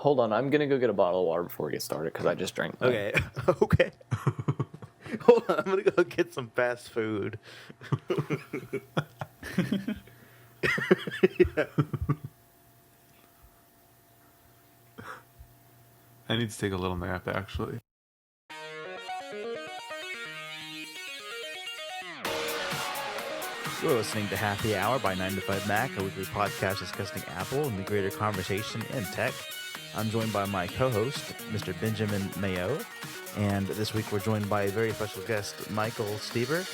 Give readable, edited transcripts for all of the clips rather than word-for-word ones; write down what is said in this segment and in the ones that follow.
Hold on, I'm gonna go get a bottle of water before we get started because I just drank mine. Okay. Okay. Hold on, I'm gonna go get some fast food. Yeah. I need to take a little nap, actually. You're listening to Happy Hour by 9to5Mac, a weekly podcast discussing Apple and the greater conversation in tech. I'm joined by my co-host, Mr. Benjamin Mayo, and this week we're joined by a very special guest, Michael Stieber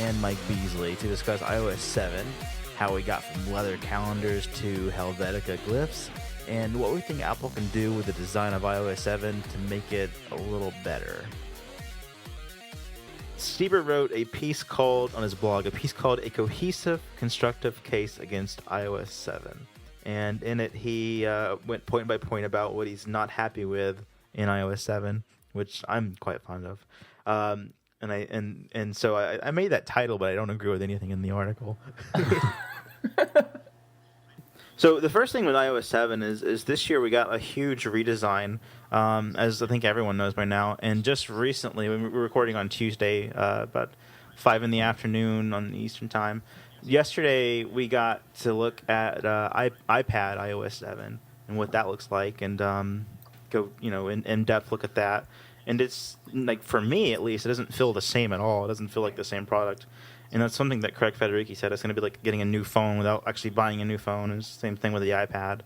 and Mike Beasley, to discuss iOS 7, how we got from leather calendars to Helvetica glyphs, and what we think Apple can do with the design of iOS 7 to make it a little better. Stieber wrote on his blog, a piece called A Cohesive Constructive Case Against iOS 7. And in it, he went point by point about what he's not happy with in iOS 7, which I'm quite fond of. So I made that title, but I don't agree with anything in the article. So the first thing with iOS 7 is this year we got a huge redesign, as I think everyone knows by now. And just recently, we were recording on Tuesday, about 5 in the afternoon on Eastern Time. Yesterday, we got to look at iPad iOS 7 and what that looks like, and go in depth look at that. And it's like, for me at least, it doesn't feel the same at all. It doesn't feel like the same product. And that's something that Craig Federighi said. It's going to be like getting a new phone without actually buying a new phone. And it's the same thing with the iPad.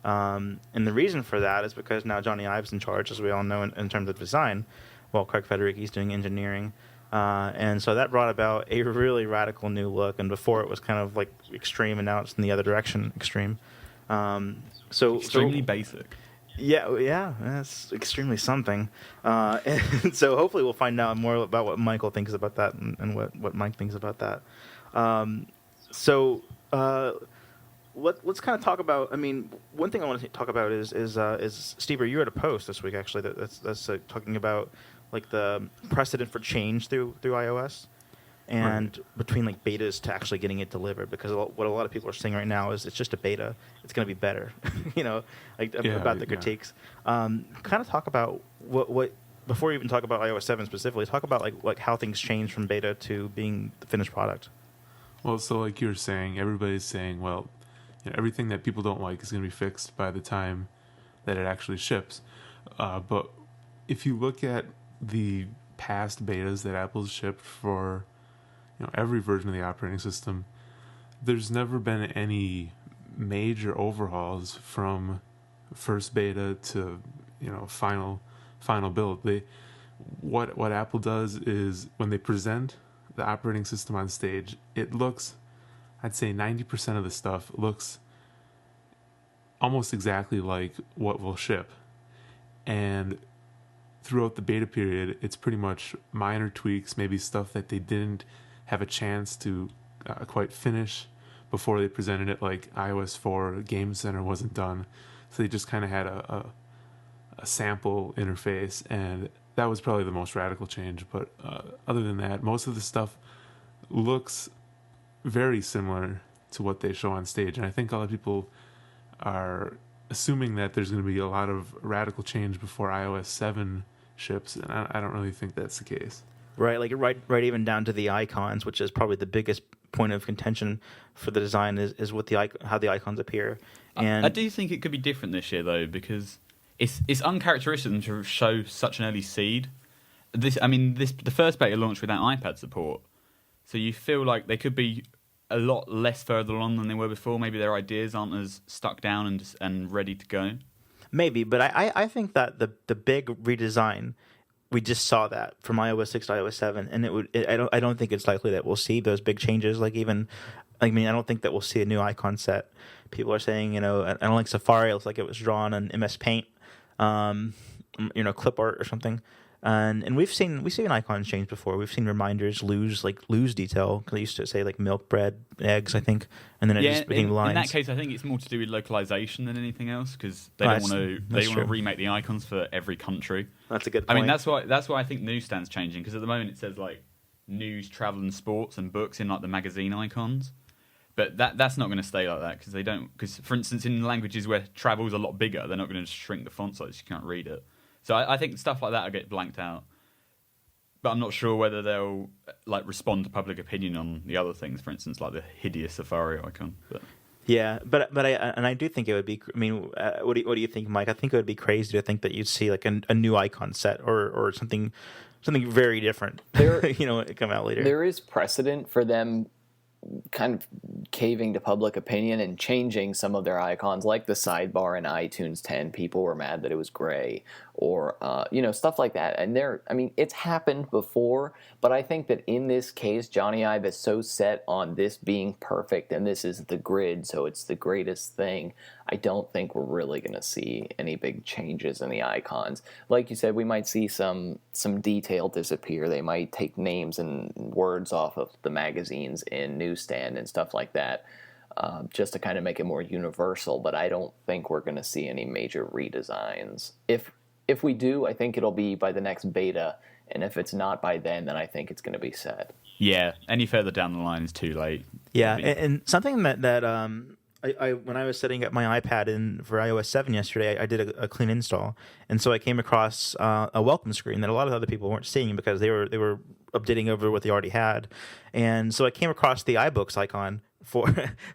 And the reason for that is because now Johnny Ive's in charge, as we all know, in terms of design, while Craig Federighi's doing engineering. And so that brought about a really radical new look. And before it was kind of like extreme, and now it's in the other direction, extreme. Extremely basic. Yeah, that's extremely something. And so hopefully we'll find out more about what Michael thinks about that and what Mike thinks about that. Let's kind of talk about. I mean, one thing I want to talk about is Stieber, you wrote a post this week actually that's talking about like the precedent for change through iOS. And right. Between like betas to actually getting it delivered, because what a lot of people are saying right now is it's just a beta, it's going to be better, about the critiques. Kind of talk about what before you even talk about iOS 7 specifically, talk about like how things change from beta to being the finished product. Well, so like you were saying, everybody's saying, well, everything that people don't like is going to be fixed by the time that it actually ships. But if you look at the past betas that Apple's shipped for every version of the operating system, there's never been any major overhauls from first beta to final build. What Apple does is when they present the operating system on stage, it looks, I'd say 90% of the stuff looks almost exactly like what will ship. And throughout the beta period, it's pretty much minor tweaks, maybe stuff that they didn't have a chance to quite finish before they presented it, like iOS 4 Game Center wasn't done. So they just kind of had a sample interface, and that was probably the most radical change. But other than that, most of the stuff looks very similar to what they show on stage. And I think a lot of people are assuming that there's going to be a lot of radical change before iOS 7 ships, and I don't really think that's the case. Right, right, even down to the icons, which is probably the biggest point of contention for the design is with how the icons appear. And I do think it could be different this year though, because it's uncharacteristic to show such an early seed. The first beta launched without iPad support, so you feel like they could be a lot less further along than they were before. Maybe their ideas aren't as stuck down and ready to go. Maybe, but I think that the big redesign, we just saw that from iOS 6 to iOS 7, and I don't think it's likely that we'll see those big changes. I don't think that we'll see a new icon set. People are saying, I don't like Safari. It looks like it was drawn on MS Paint, clip art or something. And we've seen icons change before. We've seen reminders lose detail. They used to say like milk, bread, eggs, I think, and then it just became lines. In that case, I think it's more to do with localization than anything else, because they don't want to remake the icons for every country. That's a good point. I mean, that's why I think newsstand's changing, because at the moment it says like news, travel, and sports and books in like the magazine icons. But that's not going to stay like that because they don't. Because for instance, in languages where travel's a lot bigger, they're not going to shrink the font size. You can't read it. So I think stuff like that will get blanked out. But I'm not sure whether they'll like respond to public opinion on the other things. For instance, like the hideous Safari icon. But. Yeah, but I do think it would be. I mean, what do you think, Mike? I think it would be crazy to think that you'd see like a new icon set or something very different. Come out later. There is precedent for them kind of caving to public opinion and changing some of their icons, like the sidebar in iTunes 10. People were mad that it was gray, or stuff like that. And it's happened before, but I think that in this case, Johnny Ive is so set on this being perfect, and this is the grid, so it's the greatest thing. I don't think we're really going to see any big changes in the icons. Like you said, we might see some detail disappear. They might take names and words off of the magazines in newsstand and stuff like that, just to kind of make it more universal. But I don't think we're going to see any major redesigns. If we do, I think it'll be by the next beta, and if it's not by then I think it's going to be set. Yeah, any further down the line is too late. Yeah, and something that I when I was setting up my iPad for iOS 7 yesterday, I did a clean install, and so I came across a welcome screen that a lot of other people weren't seeing because they were updating over what they already had, and so I came across the iBooks icon for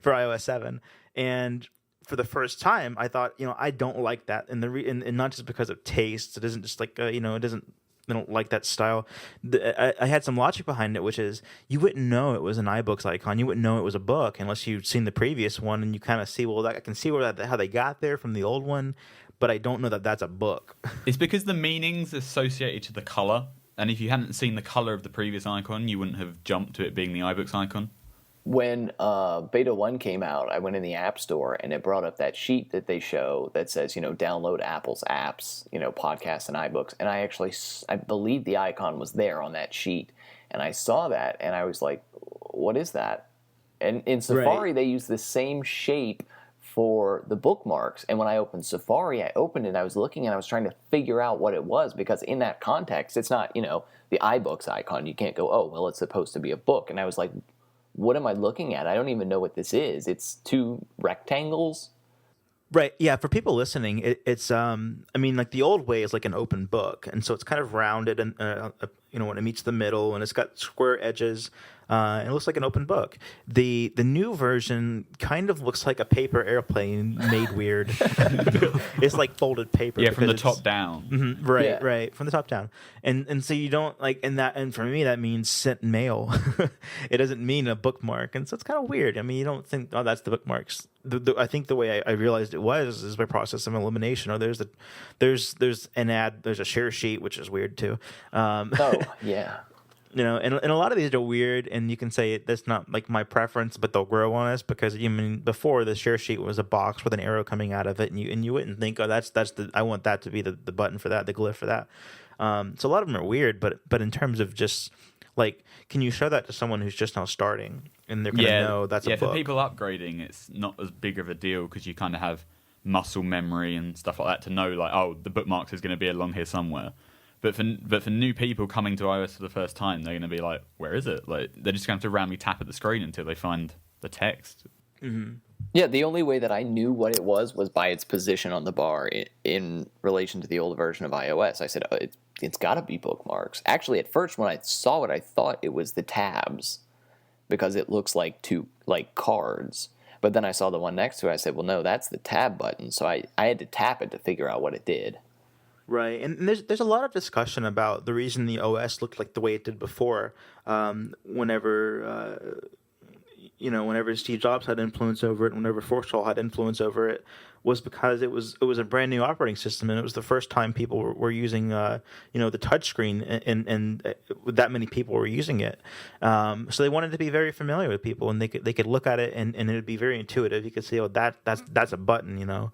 iOS 7, and for the first time, I thought, I don't like that, and not just because of taste. It isn't just like it doesn't. I don't like that style. I had some logic behind it, which is you wouldn't know it was an iBooks icon. You wouldn't know it was a book unless you'd seen the previous one, and you kind of see, I can see how they got there from the old one, but I don't know that that's a book. It's because the meaning's associated to the color, and if you hadn't seen the color of the previous icon, you wouldn't have jumped to it being the iBooks icon. When Beta 1 came out, I went in the App Store, and it brought up that sheet that they show that says, download Apple's apps, podcasts and iBooks. And I believe the icon was there on that sheet. And I saw that, and I was like, what is that? And in Safari, They use the same shape for the bookmarks. And when I opened Safari, I opened it, and I was looking, and I was trying to figure out what it was, because in that context, it's not, the iBooks icon. You can't go, oh, well, it's supposed to be a book. And I was like, what am I looking at? I don't even know what this is. It's two rectangles. Right. Yeah. For people listening, it's like the old way is like an open book, and so it's kind of rounded and when it meets the middle, and it's got square edges. And it looks like an open book. The new version kind of looks like a paper airplane made weird. It's like folded paper. Yeah, from the top down. Mm-hmm, right, from the top down. And so you don't and for me that means sent mail. It doesn't mean a bookmark, and so it's kind of weird. I mean, you don't think, oh, that's the bookmarks. I think the way I realized it is by process of elimination. Or there's an ad, there's a share sheet, which is weird too. Oh yeah. And a lot of these are weird, and you can say that's not like my preference, but they'll grow on us because before the share sheet was a box with an arrow coming out of it, and you wouldn't think, oh, that's I want that to be the button for that, the glyph for that. So a lot of them are weird, but in terms of just like, can you show that to someone who's just now starting, and they're gonna know that's a book? Yeah, for people upgrading, it's not as big of a deal because you kind of have muscle memory and stuff like that to know, like, oh, the bookmarks is going to be along here somewhere. But for new people coming to iOS for the first time, they're going to be like, where is it? Like, they're just going to have to randomly tap at the screen until they find the text. Mm-hmm. Yeah, the only way that I knew what it was by its position on the bar in relation to the old version of iOS. I said, oh, it's got to be bookmarks. Actually, at first, when I saw it, I thought it was the tabs because it looks like two cards. But then I saw the one next to it. I said, well, no, that's the tab button. So I had to tap it to figure out what it did. Right, and there's a lot of discussion about the reason the OS looked like the way it did before. Whenever Steve Jobs had influence over it, whenever Forstall had influence over it, was because it was a brand new operating system, and it was the first time people were using the touchscreen, and that many people were using it. So they wanted to be very familiar with people, and they could look at it, and it would be very intuitive. You could say, oh, that's a button,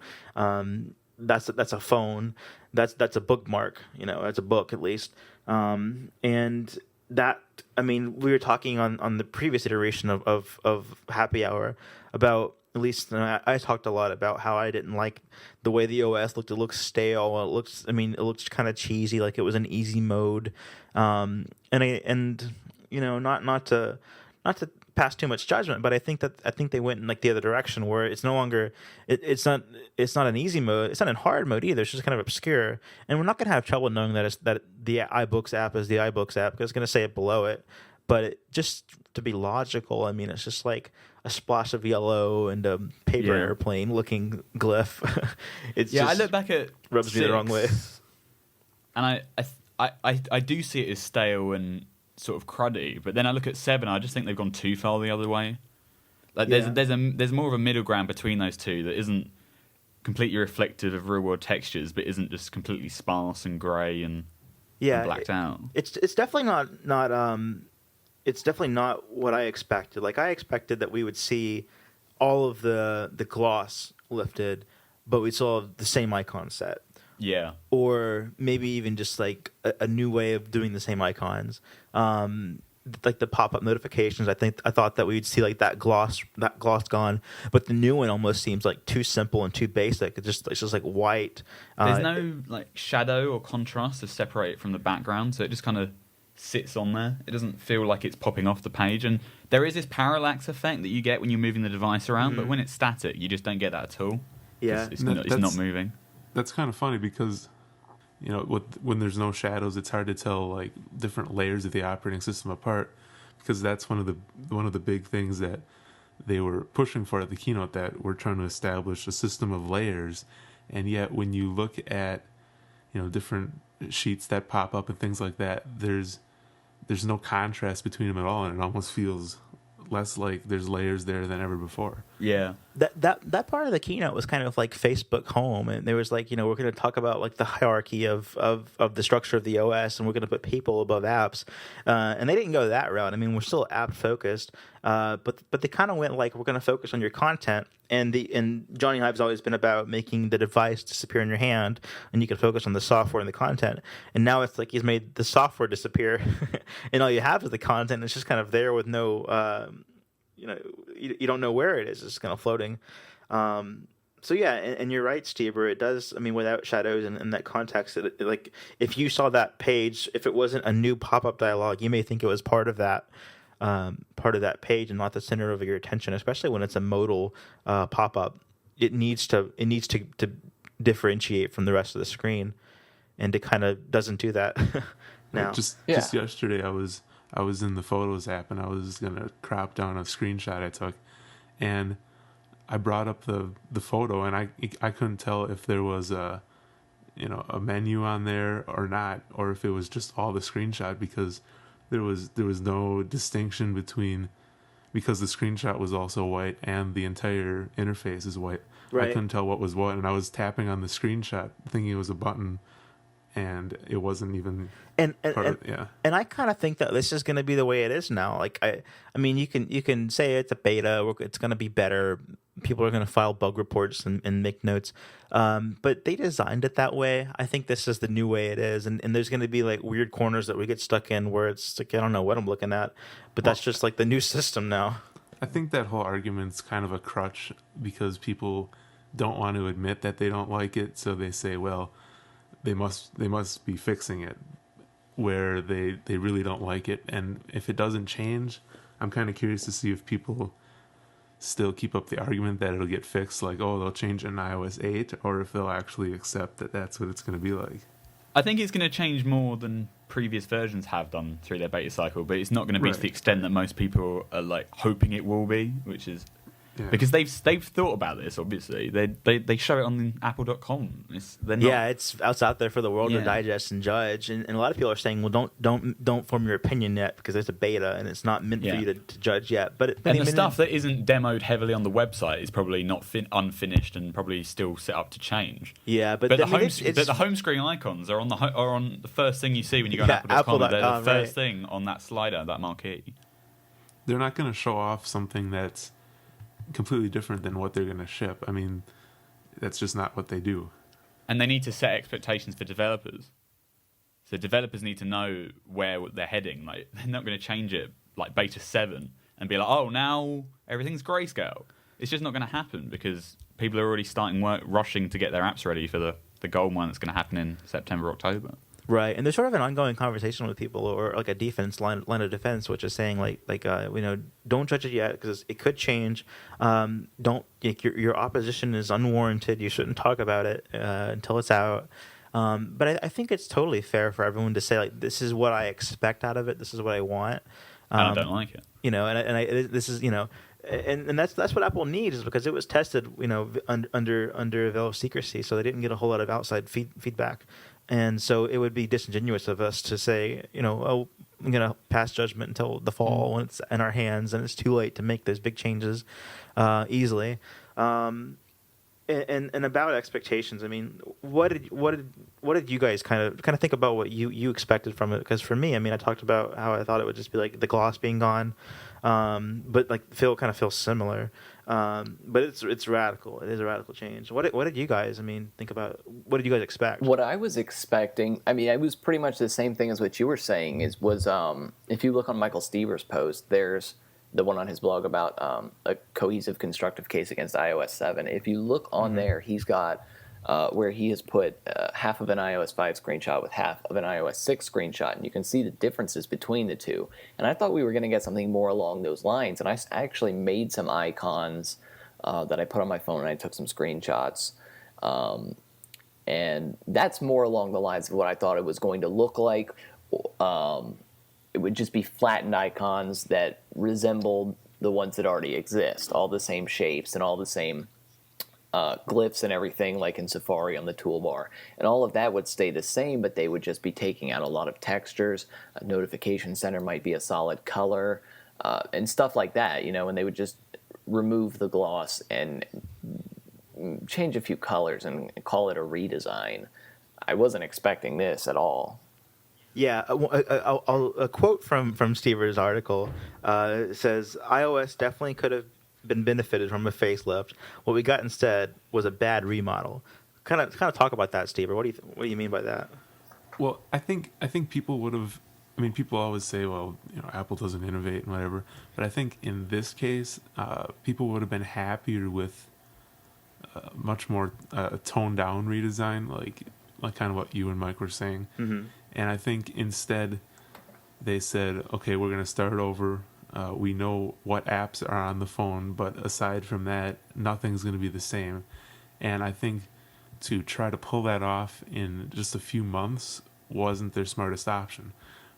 that's a phone, that's a bookmark, that's a book at least, and that, we were talking on the previous iteration of Happy Hour about, at least I talked a lot about how I didn't like the way the OS looked. It looks stale. It looks kind of cheesy, like it was an easy mode, not to pass too much judgment, but I think they went in like the other direction where it's no longer it's not an easy mode, it's not in hard mode either. It's just kind of obscure, and we're not going to have trouble knowing that the iBooks app is the iBooks app because it's going to say it below it. But just to be logical, I mean, it's just like a splash of yellow and a paper airplane looking glyph. It's I just look back at rubs me the wrong way, and I do see it as stale and sort of cruddy. But then I look at 7, I just think they've gone too far the other way. Like there's more of a middle ground between those two that isn't completely reflective of real world textures, but isn't just completely sparse and grey and blacked out. It's definitely not it's definitely not what I expected. Like I expected that we would see all of the gloss lifted, but we saw the same icon set. Yeah. Or maybe even just like a new way of doing the same icons. Like the pop-up notifications, I thought that we'd see like that gloss gone, but the new one almost seems like too simple and too basic. It's just like white. There's no like shadow or contrast to separate it from the background, so it just kind of sits on there. It doesn't feel like it's popping off the page, and there is this parallax effect that you get when you're moving the device around, but when it's static, you just don't get that at all. Yeah, it's not moving. That's kind of funny because, you know, when there's no shadows, it's hard to tell like different layers of the operating system apart, because that's one of the big things that they were pushing for at the keynote, that we're trying to establish a system of layers. And yet when you look at, you know, different sheets that pop up and things like that, there's no contrast between them at all, and it almost feels less like there's layers there than ever before. Yeah. That part of the keynote was kind of like Facebook Home, and there was like, you know, we're going to talk about like the hierarchy of the structure of the OS, and we're going to put people above apps, and they didn't go that route. I mean, we're still app focused, but they kind of went like, we're going to focus on your content, and Johnny Hive's always been about making the device disappear in your hand, and you can focus on the software and the content. And now it's like he's made the software disappear, and all you have is the content. It's just kind of there with no. You know, you don't know where it is. It's kind of floating. So yeah, and you're right, Steve. Where it does. I mean, without shadows and that context, like if you saw that page, if it wasn't a new pop-up dialog, you may think it was part of that page and not the center of your attention. Especially when it's a modal pop-up, it needs to differentiate from the rest of the screen, and it kind of doesn't do that now. Just yesterday, I was in the Photos app, and I was gonna crop down a screenshot I took, and I brought up the photo, and I couldn't tell if there was a menu on there or not, or if it was just all the screenshot, because there was no distinction because the screenshot was also white and the entire interface is white. Right. I couldn't tell what was what, and I was tapping on the screenshot thinking it was a button, and it wasn't even and I kind of think that this is going to be the way it is now. Like I mean, you can say it's a beta, it's going to be better. People are going to file bug reports and make notes, but they designed it that way. I think this is the new way it is, and there's going to be like weird corners that we get stuck in where it's like, I don't know what I'm looking at, but that's just like the new system now. I think that whole argument's kind of a crutch because people don't want to admit that they don't like it, so they say, well, they must be fixing it, where they really don't like it. And if it doesn't change, I'm kind of curious to see if people still keep up the argument that it'll get fixed, like, oh, they'll change it in iOS 8, or if they'll actually accept that that's what it's going to be like. I think it's going to change more than previous versions have done through their beta cycle, but it's not going to be to the extent that most people are like hoping it will be, which is because they've thought about this. Obviously, they show it on Apple.com. It's out there for the world to digest and judge. And a lot of people are saying, well, don't form your opinion yet because it's a beta and it's not meant for you to judge yet. But the stuff that isn't demoed heavily on the website is probably not unfinished and probably still set up to change. Yeah, but the home screen icons are on the first thing you see when you go on Apple.com. They're the first thing on that slider, that marquee. They're not going to show off something that's completely different than what they're going to ship. I mean, that's just not what they do. And they need to set expectations for developers. So developers need to know where they're heading. Like, they're not going to change it like beta 7 and be like, oh, now everything's grayscale. It's just not going to happen because people are already rushing to get their apps ready for the gold one that's going to happen in September, October. Right, and there's sort of an ongoing conversation with people, or like a defense line of defense, which is saying don't judge it yet because it could change. Don't like, your opposition is unwarranted. You shouldn't talk about it until it's out. But I think it's totally fair for everyone to say like, this is what I expect out of it. This is what I want. And I don't like it. This is and that's what Apple needs, is because it was tested under a veil of secrecy, so they didn't get a whole lot of outside feedback. And so it would be disingenuous of us to say, oh, I'm going to pass judgment until the fall when it's in our hands and it's too late to make those big changes easily. And about expectations, I mean, what did you guys kind of think about what you expected from it? Because for me, I mean, I talked about how I thought it would just be like the gloss being gone, but like feels similar. But it's radical. It is a radical change. What did you guys, think about? What did you guys expect? What I was expecting, it was pretty much the same thing as what you were saying. Was if you look on Michael Stever's post, there's the one on his blog about a cohesive constructive case against iOS 7. If you look on there, he's got where he has put half of an iOS 5 screenshot with half of an iOS 6 screenshot, and you can see the differences between the two. And I thought we were going to get something more along those lines, and I actually made some icons that I put on my phone, and I took some screenshots. And that's more along the lines of what I thought it was going to look like. It would just be flattened icons that resembled the ones that already exist, all the same shapes and all the same glyphs and everything, like in Safari on the toolbar. And all of that would stay the same, but they would just be taking out a lot of textures. A notification center might be a solid color, and stuff like that, and they would just remove the gloss and change a few colors and call it a redesign. I wasn't expecting this at all. Yeah, a quote from Stever's article says, iOS definitely could have been benefited from a facelift. What we got instead was a bad remodel. Kind of talk about that, Stever. What do you mean by that? Well, I think people would have. People always say, well, Apple doesn't innovate and whatever. But I think in this case, people would have been happier with much more toned down redesign, like kind of what you and Mike were saying. Mm-hmm. And I think instead they said, okay, we're going to start over. We know what apps are on the phone, but aside from that, nothing's going to be the same. And I think to try to pull that off in just a few months wasn't their smartest option.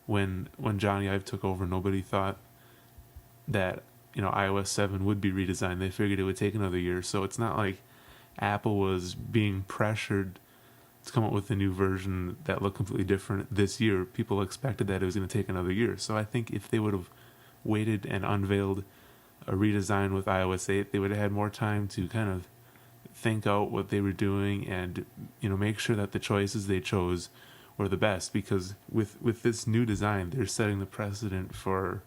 When Johnny Ive took over, nobody thought that iOS 7 would be redesigned. They figured it would take another year. So it's not like Apple was being pressured to come up with a new version that looked completely different this year. People expected that it was going to take another year. So I think if they would have waited and unveiled a redesign with iOS 8, they would have had more time to kind of think out what they were doing and make sure that the choices they chose were the best, because with this new design they're setting the precedent for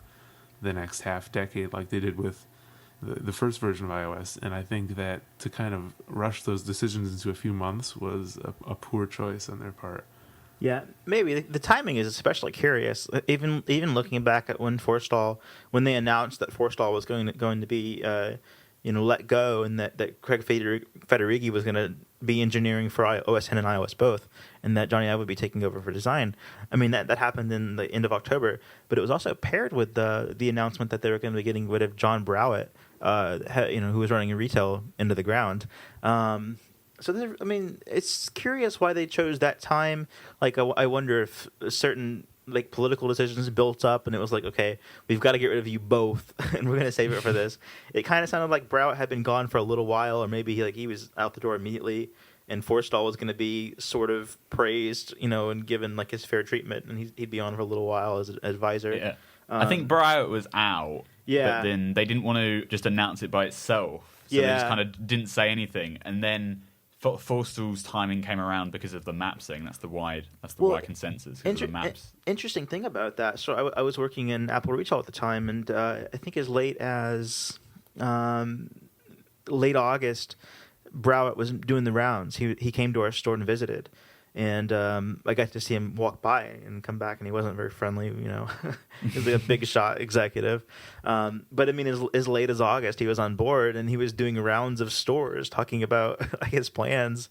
the next half decade, like they did with the first version of iOS. And I think that to kind of rush those decisions into a few months was a poor choice on their part. Yeah, maybe the timing is especially curious. Even looking back at when they announced that Forstall was going to be let go, and that Craig Federighi was going to be engineering for iOS 10 and iOS both, and that Johnny Ive would be taking over for design. That happened in the end of October, but it was also paired with the announcement that they were going to be getting rid of John Browett, who was running retail, into the ground. So it's curious why they chose that time. Like, I wonder if certain political decisions built up, and it was like, okay, we've got to get rid of you both, and we're going to save it for this. It kind of sounded like Browett had been gone for a little while, or maybe he was out the door immediately, and Forstall was going to be sort of praised, and given his fair treatment, and he'd be on for a little while as an advisor. Yeah. I think Browett was out. Yeah. But then they didn't want to just announce it by itself. So they just kind of didn't say anything, and then Forstall's timing came around because of the maps thing. That's the wide consensus. Of the maps. Interesting thing about that. So I was working in Apple Retail at the time, and I think as late as late August, Browett was doing the rounds. He came to our store and visited, and I got to see him walk by and come back, and he wasn't very friendly. He was like a big shot executive. But as late as August, he was on board, and he was doing rounds of stores talking about his plans.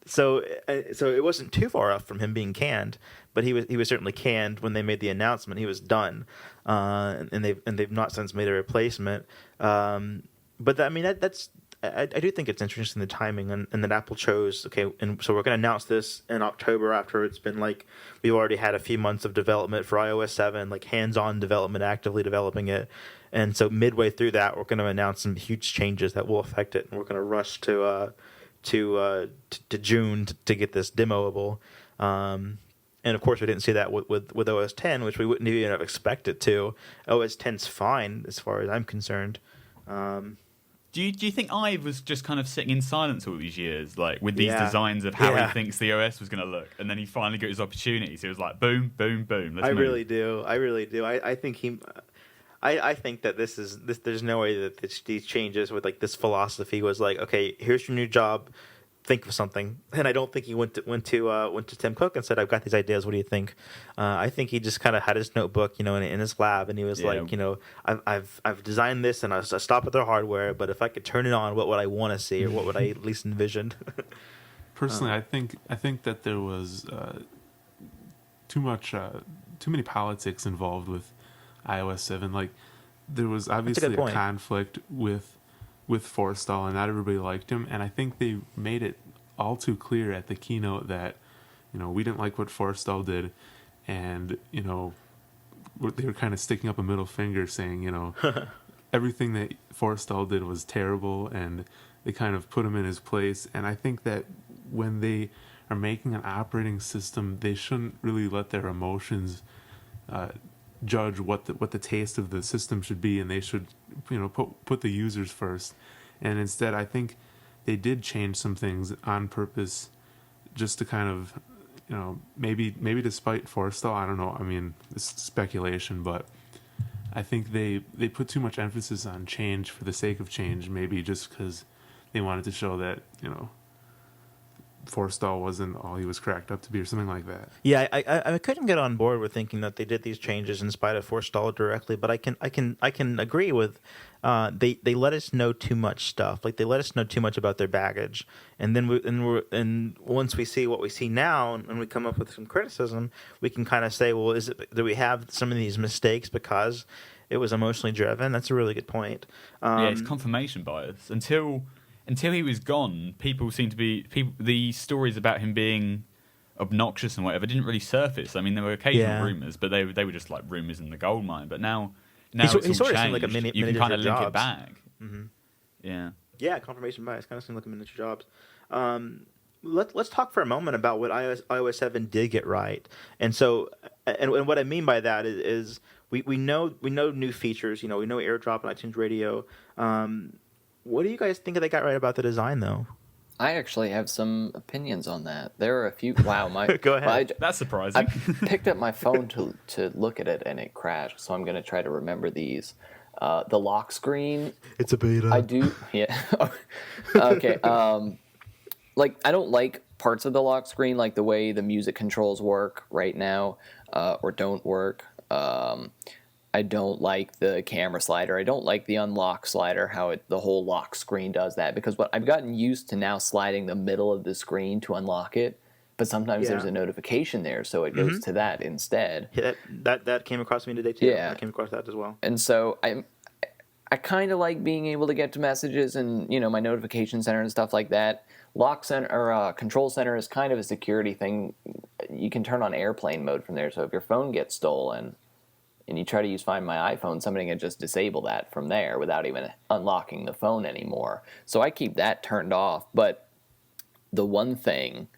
so it wasn't too far off from him being canned, but he was certainly canned when they made the announcement. He was done, and they've not since made a replacement. But I mean that's I do think it's interesting the timing and that Apple chose and so we're going to announce this in October after it's been like we've already had a few months of development for iOS 7, like hands-on development, actively developing it, and so midway through that we're going to announce some huge changes that will affect it, and we're going to rush to June to get this demoable. And of course, we didn't see that with OS 10, which we wouldn't even have expected to. OS 10's fine as far as I'm concerned. Do you think Ive was just kind of sitting in silence all these years, like with these designs of how Yeah. he thinks the OS was going to look, and then he finally got his opportunity? So he was like, boom, boom, boom. Let's I move. really do. I think I think that this. There's no way that these changes with like this philosophy was like, okay, here's your new job, think of something. And I don't think he went to Tim Cook and said, I've got these ideas. What do you think? I think he just kind of had his notebook, in his lab, and he was like, I've designed this, and I stopped at their hardware. But if I could turn it on, what would I want to see, or what would I at least envision? Personally, I think that there was too many politics involved with iOS 7. Like, there was obviously a conflict with Forstall, and not everybody liked him. And I think they made it all too clear at the keynote that, we didn't like what Forstall did, and they were kind of sticking up a middle finger, saying, everything that Forstall did was terrible, and they kind of put him in his place. And I think that when they are making an operating system, they shouldn't really let their emotions judge what the taste of the system should be, and they should put the users first. And instead, I think they did change some things on purpose, just to kind of maybe despite Forstall, I don't know, I mean, it's speculation, but I think they put too much emphasis on change for the sake of change, maybe just because they wanted to show that Forstall wasn't all he was cracked up to be, or something like that. Yeah, I couldn't get on board with thinking that they did these changes in spite of Forstall directly, but I can agree with they let us know too much stuff. Like, they let us know too much about their baggage, and then once we see what we see now, and we come up with some criticism, we can kind of say, well, do we have some of these mistakes because it was emotionally driven? That's a really good point. It's confirmation bias. Until he was gone, people seemed to be the stories about him being obnoxious and whatever didn't really surface. I mean, there were occasional rumors, but they were just like rumors in the gold mine. But now it's all sort of seemed like a you can kind of link jobs. it back. Mm-hmm. Yeah, confirmation bias kind of seemed like a miniature jobs. Let's talk for a moment about what iOS 7 did get right. And so, and what I mean by that is we know new features. We know AirDrop and iTunes Radio. What do you guys think they got right about the design, though? I actually have some opinions on that. There are a few. Wow, Go ahead. That's surprising. I picked up my phone to look at it, and it crashed. So I'm going to try to remember these. The lock screen. It's a beta. I do. Yeah. Okay. Like, I don't like parts of the lock screen, like the way the music controls work right now, or don't work. I don't like the camera slider. I don't like the unlock slider, how the whole lock screen does that. Because what I've gotten used to now sliding the middle of the screen to unlock it, but sometimes there's a notification there, so it goes to that instead. Yeah, that came across me today too. Yeah. I came across that as well. And so I kind of like being able to get to messages and my notification center and stuff like that. Lock center or control center is kind of a security thing. You can turn on airplane mode from there, so if your phone gets stolen and you try to use Find My iPhone, somebody can just disable that from there without even unlocking the phone anymore. So I keep that turned off. But the one thing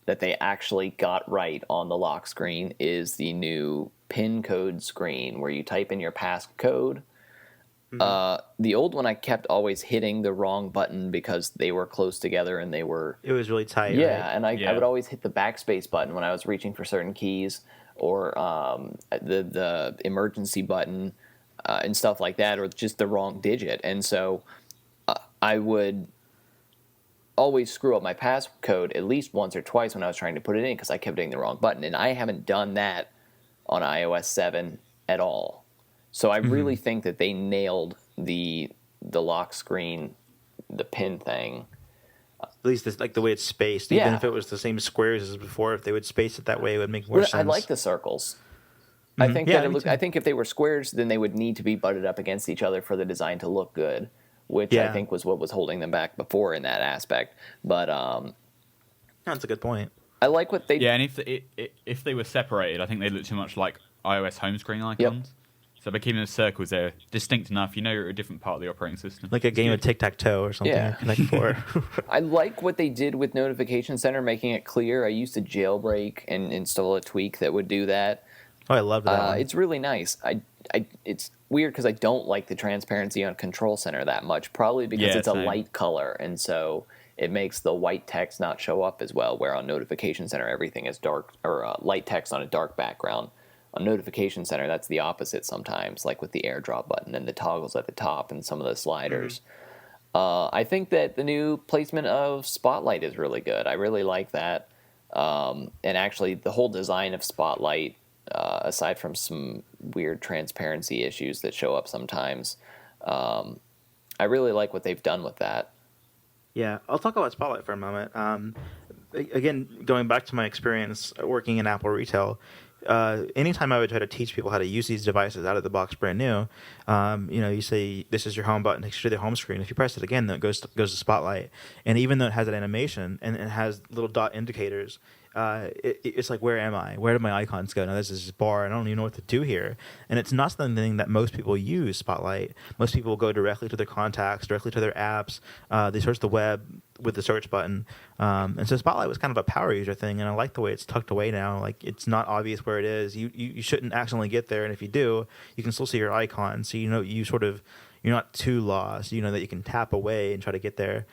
that they actually got right on the lock screen is the new PIN code screen where you type in your passcode. The old one, I kept always hitting the wrong button because they were close together and it was really tight. Yeah, right? and I would always hit the backspace button when I was reaching for certain keys, or the emergency button and stuff like that, or just the wrong digit. And so I would always screw up my passcode at least once or twice when I was trying to put it in because I kept hitting the wrong button. And I haven't done that on iOS 7 at all. So I really think that they nailed the lock screen, the pin thing. At least like the way it's spaced. Even Yeah. if it was the same squares as before, if they would space it that way, it would make more Well, I sense. like the circles. I think Yeah, that it me look. too. I think if they were squares, then they would need to be butted up against each other for the design to look good, which I Yeah. think was what was holding them back before in that aspect. But That's a good point. I like what they. Yeah, and if they were separated, I think they look too much like iOS home screen icons. So by keeping those circles, they're distinct enough. You know you're at a different part of the operating system. Like a game of tic-tac-toe or something. Yeah. Or Connect Four. I like what they did with Notification Center, making it clear. I used to jailbreak and install a tweak that would do that. Oh, I love that one. It's really nice. It's weird because I don't like the transparency on Control Center that much, probably because Yeah, it's a same. light color, and so it makes the white text not show up as well. Where on Notification Center, everything is dark or light text on a dark background. On Notification Center, that's the opposite sometimes, like with the AirDrop button and the toggles at the top and some of the sliders. I think that the new placement of Spotlight is really good. I really like that. And actually, the whole design of Spotlight, aside from some weird transparency issues that show up sometimes, I really like what they've done with that. Yeah, I'll talk about Spotlight for a moment. Again, going back to my experience working in Apple retail, anytime I would try to teach people how to use these devices out of the box brand new, you say this is your home button, takes you to the home screen. If you press it again, then it goes to Spotlight. And even though it has that animation and it has little dot indicators, it's like, where am I? Where do my icons go? Now this is this bar, and I don't even know what to do here. And it's not something that most people use, Spotlight. Most people go directly to their contacts, directly to their apps. They search the web with the search button. And so Spotlight was kind of a power user thing, and I like the way it's tucked away now. Like, it's not obvious where it is. You shouldn't accidentally get there, and if you do, you can still see your icon. So you're not too lost. You know that you can tap away and try to get there.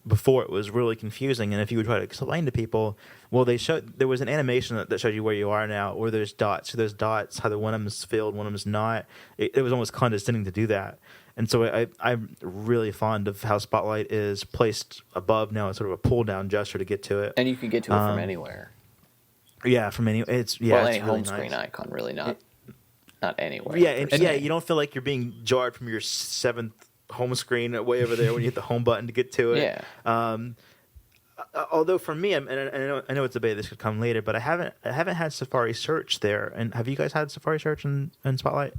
Before it was really confusing, and if you would try to explain to people, well, there was an animation that showed you where you are now, or there's dots. So there's dots, how one of them is filled, one of them is not. It was almost condescending to do that. And so I'm really fond of how Spotlight is placed above now. It's sort of a pull-down gesture to get to it. And you can get to it from anywhere. Yeah, from any. Any any really home screen nice. icon, really not anywhere. Yeah, and per se. you don't feel like you're being jarred from your seventh home screen way over there when you hit the home button to get to it. Yeah. Although for me, and I know it's a debate. This could come later, but I haven't had Safari search there. And have you guys had Safari search in Spotlight?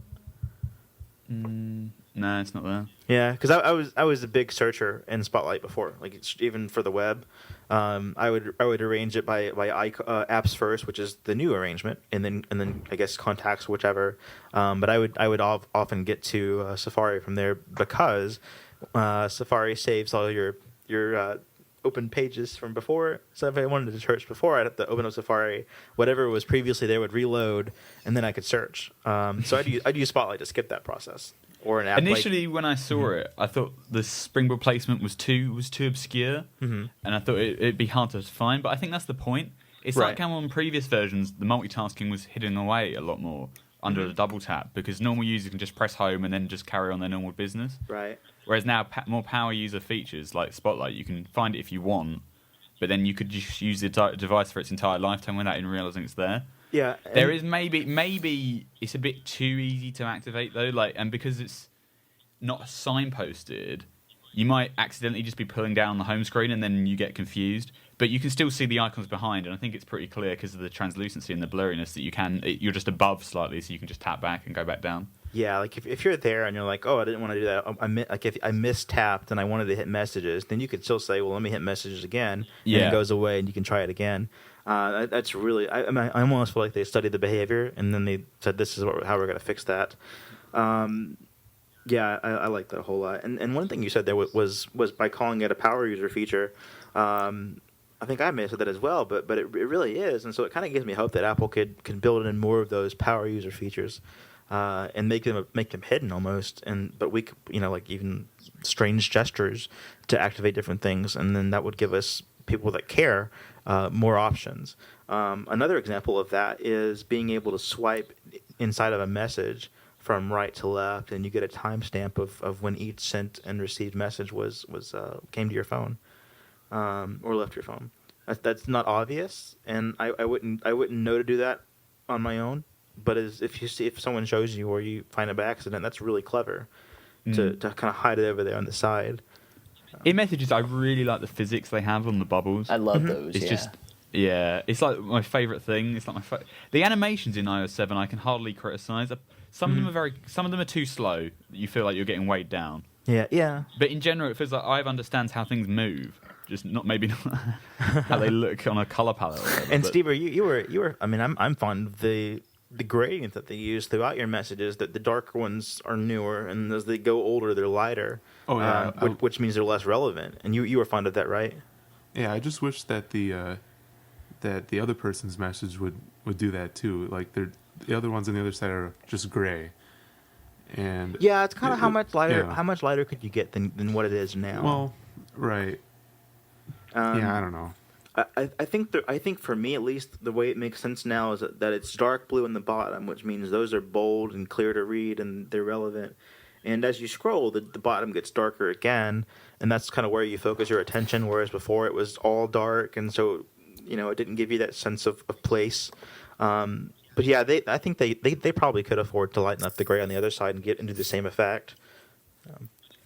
No, it's not there. Yeah, because I was a big searcher in Spotlight before, like even for the web. I would arrange it by apps first, which is the new arrangement, and then I guess contacts, whichever. But I would often get to Safari from there because Safari saves all your open pages from before. So if I wanted to search before, I'd have to open up Safari. Whatever was previously there would reload, and then I could search. So I'd use Spotlight to skip that process. Or an app Initially, when I saw it, I thought the springboard placement was too obscure, and I thought it'd be hard to find. But I think that's the point. It's Right. like how on previous versions, the multitasking was hidden away a lot more under the double tap, because normal users can just press home and then just carry on their normal business. Right. Whereas now, more power user features like Spotlight, you can find it if you want, but then you could just use the device for its entire lifetime without even realizing it's there. Yeah. There is maybe it's a bit too easy to activate though, and because it's not signposted, you might accidentally just be pulling down the home screen and then you get confused. But you can still see the icons behind, and I think it's pretty clear because of the translucency and the blurriness that you're just above slightly, so you can just tap back and go back down. Yeah, like if you're there and you're like, oh, I didn't want to do that. If I mistapped and I wanted to hit messages, then you could still say, well, let me hit messages again. Yeah. And it goes away, and you can try it again. That's really. I almost feel like they studied the behavior, and then they said, this is how we're going to fix that. Yeah, I like that a whole lot. And one thing you said there was by calling it a power user feature. I think I may have said that as well, but it really is, and so it kind of gives me hope that Apple can build in more of those power user features, and make them hidden almost. But we could, like even strange gestures to activate different things, and then that would give us people that care more options. Another example of that is being able to swipe inside of a message from right to left, and you get a timestamp of when each sent and received message was came to your phone. Or left your phone. That's not obvious, and I wouldn't know to do that on my own. But if someone shows you or you find it by accident, that's really clever to kind of hide it over there on the side. In messages, I really like the physics they have on the bubbles. I love those. It's yeah. just, yeah, it's like my favorite thing. It's like the animations in iOS 7 I can hardly criticize. Some of them are some of them are too slow. You feel like you're getting weighed down. Yeah. But in general, it feels like Ive understands how things move, just not how they look on a color palette. Or whatever, And Steve, you were. I mean, I'm fond of the gradient that they use throughout your messages. That the darker ones are newer, and as they go older, they're lighter. Oh yeah, which means they're less relevant. And you were fond of that, right? yeah. I just wish that the other person's message would do that too. Like the other ones on the other side are just gray. And Yeah, it's kind of how much lighter. yeah. How much lighter could you get than what it is now? Well, right. Yeah, I don't know. I think for me at least, the way it makes sense now is that it's dark blue in the bottom, which means those are bold and clear to read and they're relevant. And as you scroll, the bottom gets darker again, and that's kind of where you focus your attention. Whereas before it was all dark, and so it didn't give you that sense of place. But yeah, I think they probably could afford to lighten up the gray on the other side and get into the same effect.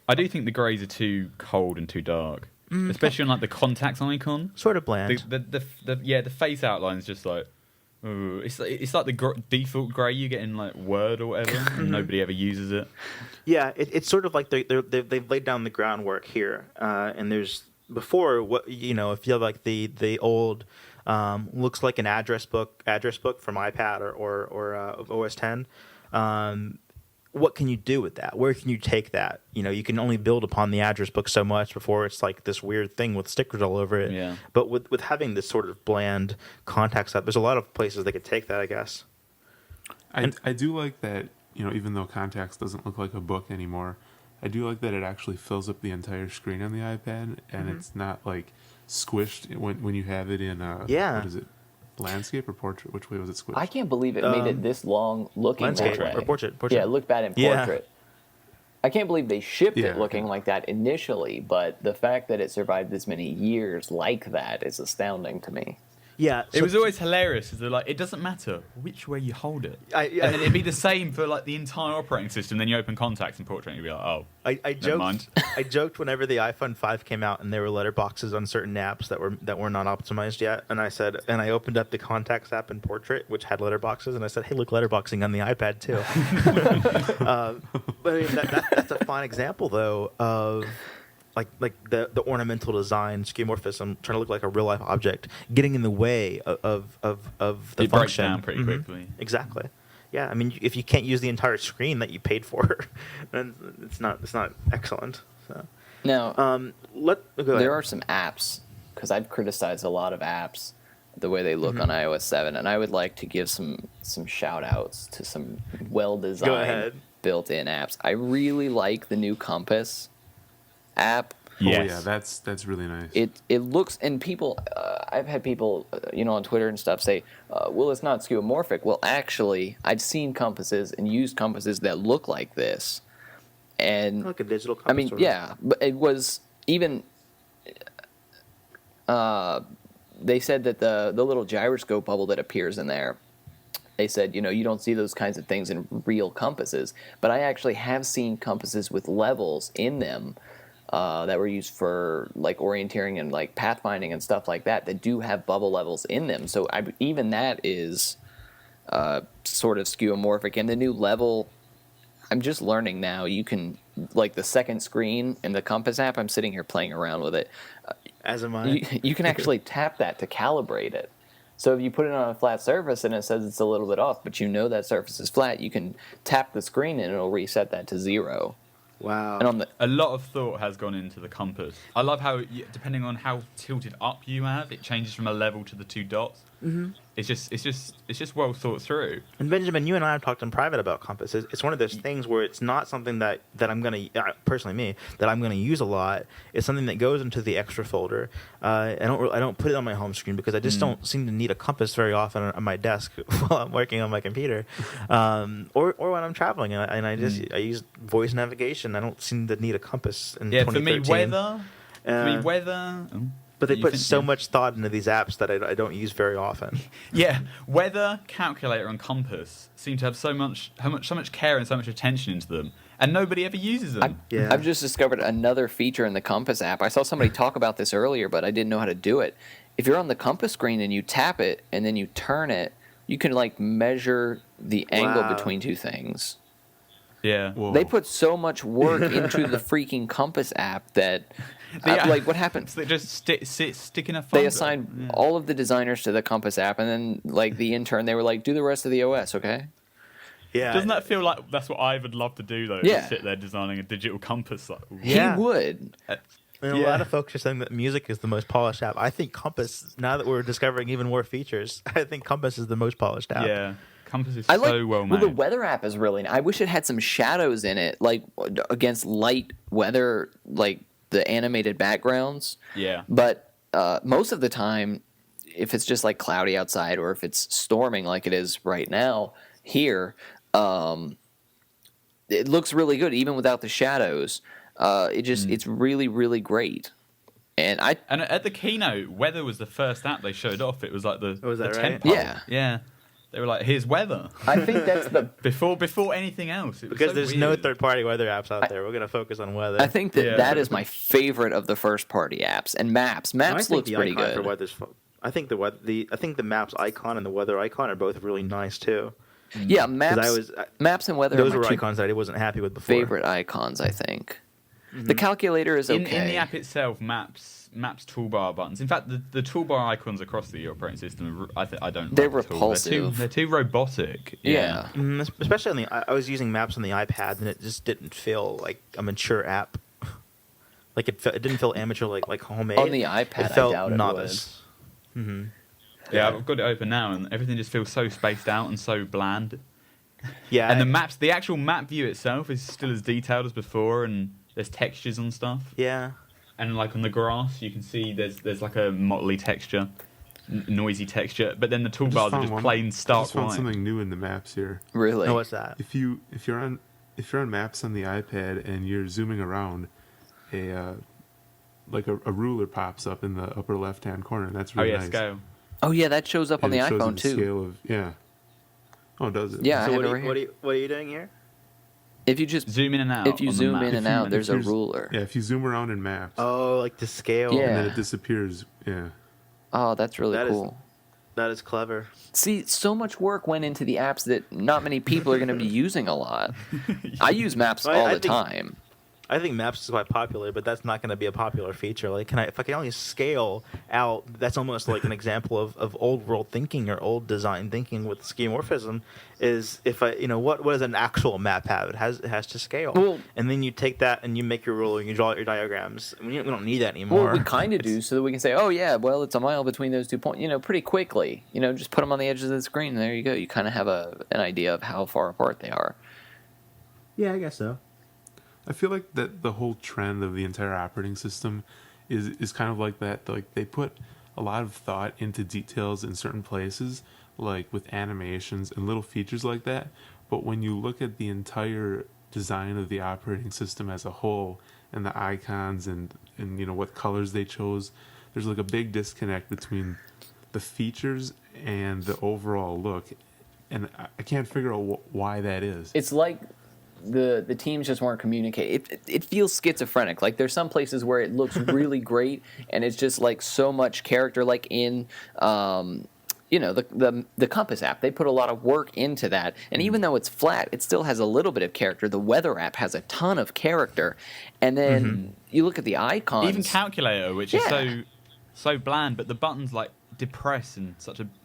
I do think the greys are too cold and too dark, especially on like the contacts icon. Sort of bland. The face outline is just like, ooh, it's like the default grey you get in like Word or whatever, and nobody ever uses it. Yeah, it's sort of like they've laid down the groundwork here, and there's before if you have like the old looks like an address book from iPad or OS 10. What can you do with that? Where can you take that? You can only build upon the address book so much before it's like this weird thing with stickers all over it. Yeah. But with having this sort of bland contact stuff, there's a lot of places they could take that, I guess. I do like that, even though contacts doesn't look like a book anymore, I do like that it actually fills up the entire screen on the iPad, and it's not like squished when you have it in what is it, landscape or portrait? Which way was it squished? I can't believe it made it this long looking Landscape that way. or portrait. Yeah, it looked bad in portrait. I can't believe they shipped Yeah. it looking like that initially, but the fact that it survived this many years like that is astounding to me. Yeah, It was always hilarious. They're like, it doesn't matter which way you hold it, and then it'd be the same for like the entire operating system. Then you open contacts and portrait, and you'd be like, oh, I never mind. joked. I joked whenever the iPhone 5 came out and there were letterboxes on certain apps that were not optimized yet, and I opened up the Contacts app in Portrait, which had letterboxes, and I said, "Hey, look, letterboxing on the iPad too." But I mean, that's a fine example though of like the ornamental design, skeuomorphism, trying to look like a real life object, getting in the way of the It breaks function. down pretty quickly. Exactly. Yeah, I mean, if you can't use the entire screen that you paid for, then it's not excellent. So Now, go ahead. there are some apps, because I've criticized a lot of apps, the way they look on iOS 7, and I would like to give some shout-outs to some Go well-designed ahead. built-in apps. I really like the new Compass app. Yes. Oh yeah, that's really nice. It looks, and people, I've had people, on Twitter and stuff say, well, it's not skeuomorphic. Well, actually, I've seen compasses and used compasses that look like this. And Like a digital compass. I mean, sort of. yeah, but it was even. They said that the little gyroscope bubble that appears in there, they said, you don't see those kinds of things in real compasses. But I actually have seen compasses with levels in them that were used for like orienteering and like pathfinding and stuff like that do have bubble levels in them. So even that is sort of skeuomorphic. And the new level, I'm just learning now, you can, like the second screen in the Compass app, I'm sitting here playing around with it. As am I. You can actually tap that to calibrate it. So if you put it on a flat surface and it says it's a little bit off, but that surface is flat, you can tap the screen and it'll reset that to 0. Wow. And on the A lot of thought has gone into the compass. I love how, depending on how tilted up you have, it changes from a level to the 2 dots. Mm-hmm. It's just well thought through. And Benjamin, you and I have talked in private about Compass. It's one of those things where it's not something that I'm going to, personally me, that I'm going to use a lot. It's something that goes into the extra folder. I don't put it on my home screen because I just don't seem to need a compass very often on my desk while I'm working on my computer, or when I'm traveling. And I use voice navigation. I don't seem to need a compass in 2013. For me, weather. But they You put think- so yeah. much thought into these apps that I don't use very often. Yeah, weather, calculator, and compass seem to have so much care and so much attention into them, and nobody ever uses them. Yeah. I've just discovered another feature in the Compass app. I saw somebody talk about this earlier, but I didn't know how to do it. If you're on the Compass screen and you tap it and then you turn it, you can like measure the angle Wow. between two things. Yeah. Whoa. They put so much work into the freaking Compass app that, Yeah. like, what happens? So they just stick in a They folder. assigned Yeah. all of the designers to the Compass app, and then like the intern, they were like, "Do the rest of the OS, okay?" Yeah. Doesn't that feel like that's what I would love to do though? Yeah. To sit there designing a digital compass. Like, Yeah. He would. And a Yeah. lot of folks are saying that music is the most polished app. I think Compass, now that we're discovering even more features, I think Compass is the most polished app. yeah, compass is I like. so well made. The weather app is really. I wish it had some shadows in it, like against light weather, like the animated backgrounds. Yeah. But most of the time, if it's just like cloudy outside or if it's storming like it is right now here, it looks really good even without the shadows. It's really, really great. And And at the keynote, weather was the first app they showed off. It was like the Oh, was that the right? tempo. Yeah. Yeah. They were like, "Here's weather." I think that's the. Before anything else. It was Because so there's no weird. third-party weather apps out there. We're going to focus on weather. I think that Yeah. that is my favorite of the first-party apps. And Maps. No, I Maps think looks the pretty icon good. for weather's I think I think the maps icon and the weather icon are both really nice too. Yeah, Maps. Maps and weather Those are my were two icons that I wasn't happy with before. favorite icons. I think. The calculator is okay. In the app itself, maps toolbar buttons. In fact, the toolbar icons across the operating system, I don't. They're like at all. repulsive. They're too robotic. Yeah. Especially on the, I was using maps on the iPad, and it just didn't feel like a mature app. Like it didn't feel amateur, like homemade. On the iPad, it felt I doubt it novice. Mm-hmm. Yeah, I've got it open now, and everything just feels so spaced out and so bland. Yeah, And the actual map view itself is still as detailed as before, and there's textures and stuff. yeah. And like on the grass, you can see there's like a motley texture, noisy texture, but then the toolbars are just plain I stark just found white. something new in the maps here. Really. Oh, what's that? If you're on maps on the iPad and you're zooming around, a ruler pops up in the upper left hand corner, and that's Oh really yeah, nice. scale. Oh yeah, that shows up on And the it shows you iPhone the too. Scale of, yeah. Oh, does it? Yeah. I So have what it are, right you, what, here. are you, what are you doing here? If you just Zoom in and out. if you on the zoom map. in and If you- out, if there's a you're- ruler. Yeah, if you zoom around in maps, Oh, like the scale. Yeah. and then it disappears. Yeah. Oh, that's really That is- cool. That is clever. See, so much work went into the apps that not many people are going to be using a lot. I use Maps Well, all I the think- time. I think maps is quite popular, but that's not going to be a popular feature. Like, if I can only scale out, that's almost like an example of old world thinking or old design thinking with skeuomorphism. Is if what does an actual map have? It has to scale, Well- and then you take that and you make your ruler and you draw out your diagrams. We don't need that anymore. Well, we kind of do, so that we can say, oh yeah, well, it's a mile between those 2 points. Pretty quickly. Just put them on the edges of the screen, and there you go. You kind of have an idea of how far apart they are. Yeah, I guess so. I feel like that the whole trend of the entire operating system is kind of like that. Like they put a lot of thought into details in certain places, like with animations and little features like that. But when you look at the entire design of the operating system as a whole and the icons and what colors they chose, there's like a big disconnect between the features and the overall look. And I can't figure out why that is. It's like the teams just weren't communicating. It feels schizophrenic. Like there's some places where it looks really great, and it's just like so much character. Like in the Compass app, they put a lot of work into that. And even though it's flat, it still has a little bit of character. The Weather app has a ton of character. And then you look at the icons. Even calculator, which is Yeah. so bland, but the buttons like depress and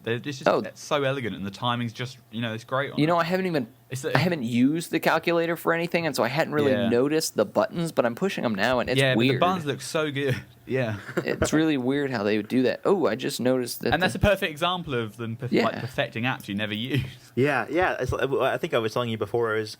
they're just so elegant, and the timing's just it's great. On it. I haven't used the calculator for anything, and so I hadn't really Yeah. noticed the buttons, but I'm pushing them now, and it's but weird. the buttons look so good. Yeah. It's really weird how they would do that. Oh, I just noticed that. And that's a perfect example of them Yeah. perfecting apps you never use. Yeah. I think I was telling you before it's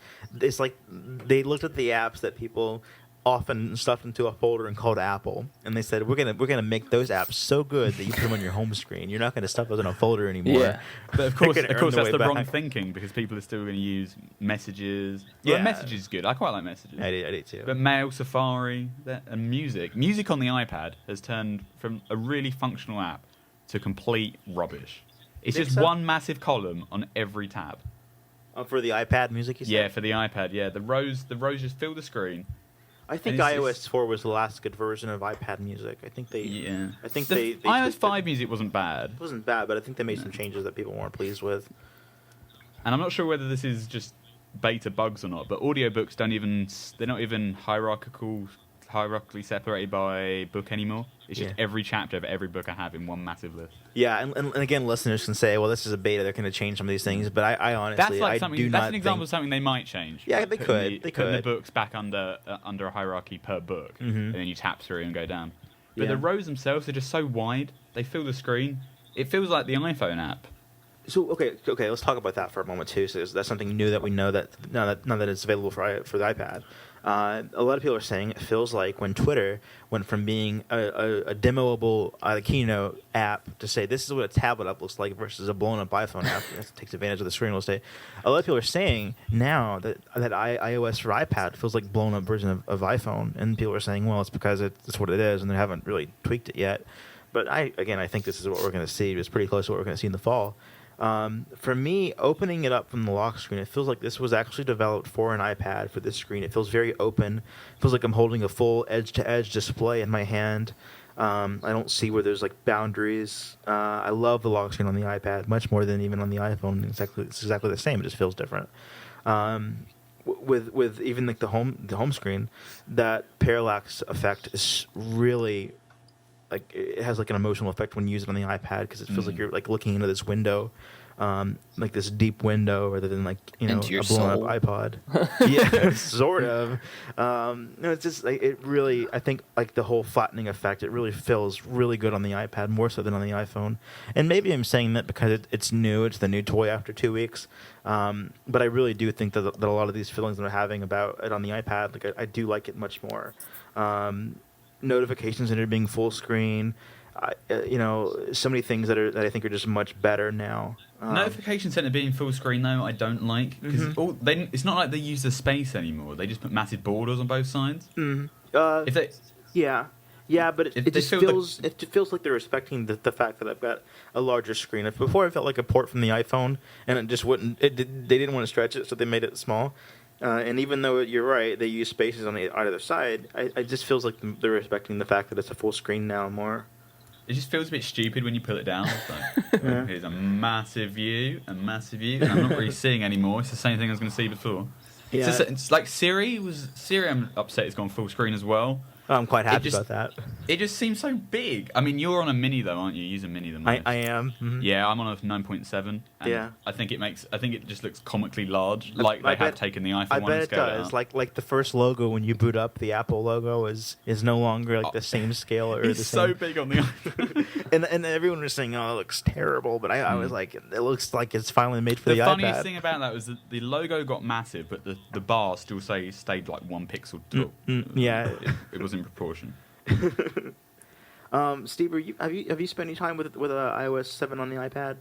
like they looked at the apps that people often stuffed into a folder and called Apple, and they said we're gonna make those apps so good that you put them on your home screen. You're not gonna stuff those in a folder anymore. Yeah. But of course, They're gonna earn that's their the way wrong back. thinking because people are still going to use messages. Yeah. Well, messages is good. I quite like messages. I did too. But Mail, Safari, and music. Music on the iPad has turned from a really functional app to complete rubbish. It's Think just so? one massive column on every tab. For the iPad music, you said? Yeah, for the iPad. Yeah, the rows just fill the screen. I think And it's- iOS 4 was the last good version of iPad music. I think they. Yeah, I think the they iOS tweaked 5 it. music wasn't bad, It wasn't bad, but I think they made some changes that people weren't pleased with. and I'm not sure whether this is just beta bugs or not. But audiobooks they're not even hierarchically separated by book anymore. It's just Yeah. every chapter of every book I have in one massive list. Yeah, and again, listeners can say, well, this is a beta, they're going to change some of these things, but I honestly, That's like I something. do That's not an example of think... something they might change. Yeah, like they putting could, the- they putting the could. books back under a hierarchy per book, and then you tap through and go down. But Yeah. the rows themselves are just so wide; they fill the screen. It feels like the iPhone app. So, okay, let's talk about that for a moment, too. So that's something new that we know that now that it's available for the iPad. A lot of people are saying it feels like when Twitter went from being a demoable Keynote app to say this is what a tablet app looks like versus a blown-up iPhone app that takes advantage of the screen real estate. A lot of people are saying now that iOS for iPad feels like blown-up version of iPhone, and people are saying, well, it's because it's what it is, and they haven't really tweaked it yet. But I think this is what we're going to see. It's pretty close to what we're going to see in the fall. For me, opening it up from the lock screen, it feels like this was actually developed for an iPad for this screen. It feels very open. It feels like I'm holding a full edge-to-edge display in my hand. I don't see where there's like boundaries. I love the lock screen on the iPad much more than even on the iPhone. It's exactly the same. It just feels different. With even like the home screen, that parallax effect is really like it has like an emotional effect when you use it on the iPad because it feels like you're like looking into this window, like this deep window rather than like Into your a blown soul. up iPod. Yeah, sort of. No, it's just like it really. I think like the whole flattening effect. It really feels really good on the iPad more so than on the iPhone. And maybe I'm saying that because it's new. It's the new toy after 2 weeks. But I really do think that a lot of these feelings that I'm having about it on the iPad, like I do like it much more. Notifications that are being full screen, so many things that I think are just much better now. Notification center being full screen though, I don't like because it's not like they use the space anymore. They just put massive borders on both sides. If they Yeah, but If it they just feel it feels like they're respecting the fact that I've got a larger screen. If before it felt like a port from the iPhone, and it just wouldn't. They didn't want to stretch it, so they made it small. And even though you're right, they use spaces on either side. It just feels like they're respecting the fact that it's a full screen now more. It just feels a bit stupid when you pull it down. It's like, here's a massive view, and I'm not really seeing anymore. It's the same thing I was going to see before. Yeah. It's like Siri. I'm upset it's gone full screen as well. I'm quite happy just- about that. It just seems so big. I mean, you're on a mini though, aren't you? You use a mini the most. I am. Mhm. Yeah, I'm on a 9.7. And Yeah. I think it just looks comically large, like I they have bet- taken the iPhone I one bet and it scaled does. out. Like the first logo when you boot up, the Apple logo is no longer like the same scale or It's the so same. big on the iPhone. And everyone was saying, "Oh, it looks terrible," but I was like, "It looks like it's finally made for the, The funniest iPad." thing about that was that the logo got massive, but the bar still stayed like 1 pixel tall. yeah. It was in proportion. Steve, have you spent any time with iOS 7 on the iPad?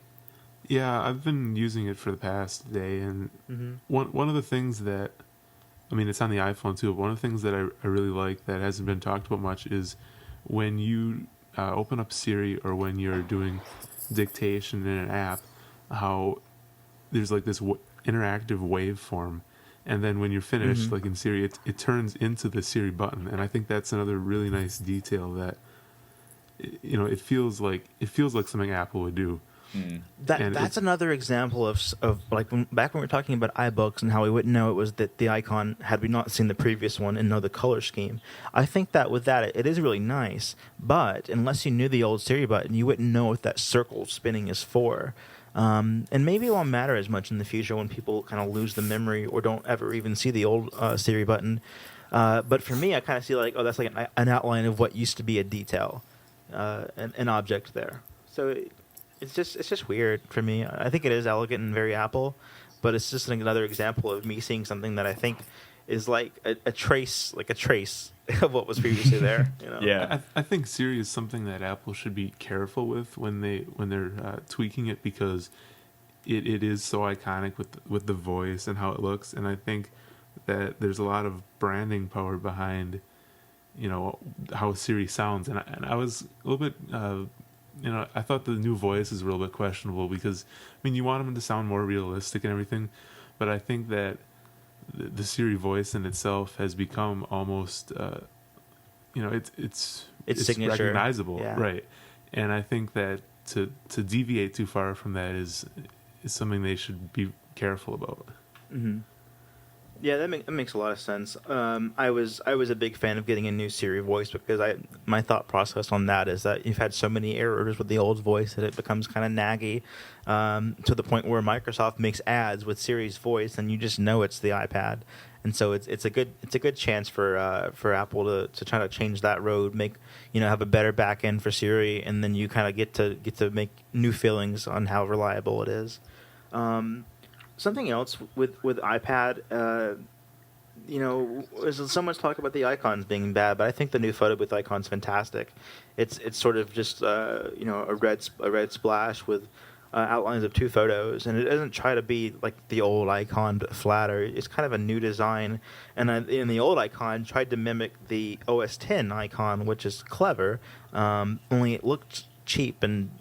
Yeah, I've been using it for the past day, and one of the things that, I mean, it's on the iPhone too, but one of the things that I really like that hasn't been talked about much is when you open up Siri or when you're doing dictation in an app, how there's like this interactive waveform, and then when you're finished, like in Siri, it turns into the Siri button, and I think that's another really nice detail that, it feels like something Apple would do. That's another example of like back when we were talking about iBooks and how we wouldn't know it was that the icon had we not seen the previous one and know the color scheme. I think that with that it is really nice, but unless you knew the old Siri button, you wouldn't know what that circle spinning is for. And maybe it won't matter as much in the future when people kind of lose the memory or don't ever even see the old Siri button. But for me, I kind of see like, oh, that's like an outline of what used to be a detail, an object there. So it's just weird for me. I think it is elegant and very Apple, but it's just like another example of me seeing something that I think is like a trace of what was previously there. You know? Yeah. I think Siri is something that Apple should be careful with when they're tweaking it, because it is so iconic with the voice and how it looks, and I think that there's a lot of branding power behind, you know, how Siri sounds, and I was a little bit, you know, I thought the new voice is a little bit questionable, because I mean, you want them to sound more realistic and everything, but I think that the Siri voice in itself has become almost, you know, it's signature. recognizable, Yeah. right? And I think that to deviate too far from that is something they should be careful about. Mm-hmm. Yeah, that makes a lot of sense. I was a big fan of getting a new Siri voice, because my thought process on that is that you've had so many errors with the old voice that it becomes kind of naggy, to the point where Microsoft makes ads with Siri's voice and you just know it's the iPad. And so it's a good chance for Apple to try to change that road, make, you know, have a better back end for Siri, and then you kind of get to make new feelings on how reliable it is. Something else with iPad, you know, there's so much talk about the icons being bad, but I think the new photo booth icon's fantastic. It's sort of just you know, a red splash with outlines of two photos, and it doesn't try to be like the old icon but flatter. It's kind of a new design, and in the old icon tried to mimic the OS X icon, which is clever, only it looked cheap and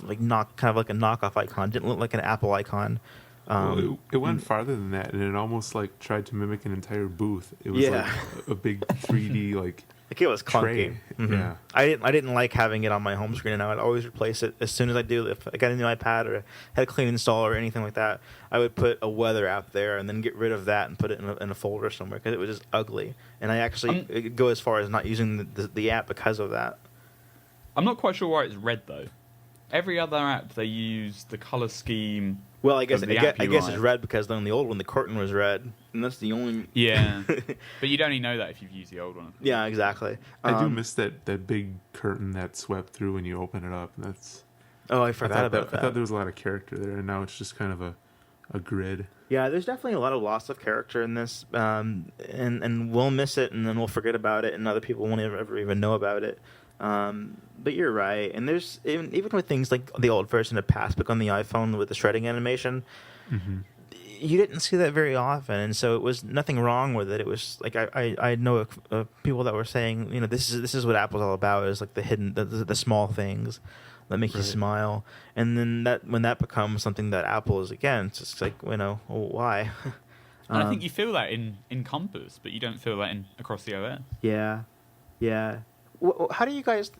like kind of like a knockoff icon. Didn't look like an Apple icon. Well, it went farther than that, and it almost like tried to mimic an entire booth. It was like a big 3D like it was clunky. tray. Mm-hmm. Yeah, I didn't like having it on my home screen, and I would always replace it as soon as I do. If I got a new iPad or had a clean install or anything like that, I would put a weather app there and then get rid of that and put it in a folder somewhere, because it was just ugly. And I actually go as far as not using the app because of that. I'm not quite sure why it's red though. Every other app they use the color scheme. Well, I guess of the I app guess UI. it's red because on the old one the curtain was red, and that's the only. Yeah, but you'd only know that if you've used the old one. Yeah, exactly. I do miss that big curtain that swept through when you open it up. That's Oh, I forgot about that. I thought there was a lot of character there, and now it's just kind of a grid. Yeah, there's definitely a lot of loss of character in this, and we'll miss it, and then we'll forget about it, and other people won't ever even know about it. But you're right, and there's even with things like the old version of Passbook on the iPhone with the shredding animation, Mm-hmm. you didn't see that very often, and so it was nothing wrong with it. It was like I know people that were saying, you know, this is what Apple's all about, is like the hidden the small things that make you smile, and then when that becomes something that Apple is against, it's like, you know, well, why? And I think you feel that in Compass, but you don't feel that across the OS. Yeah. How do you guys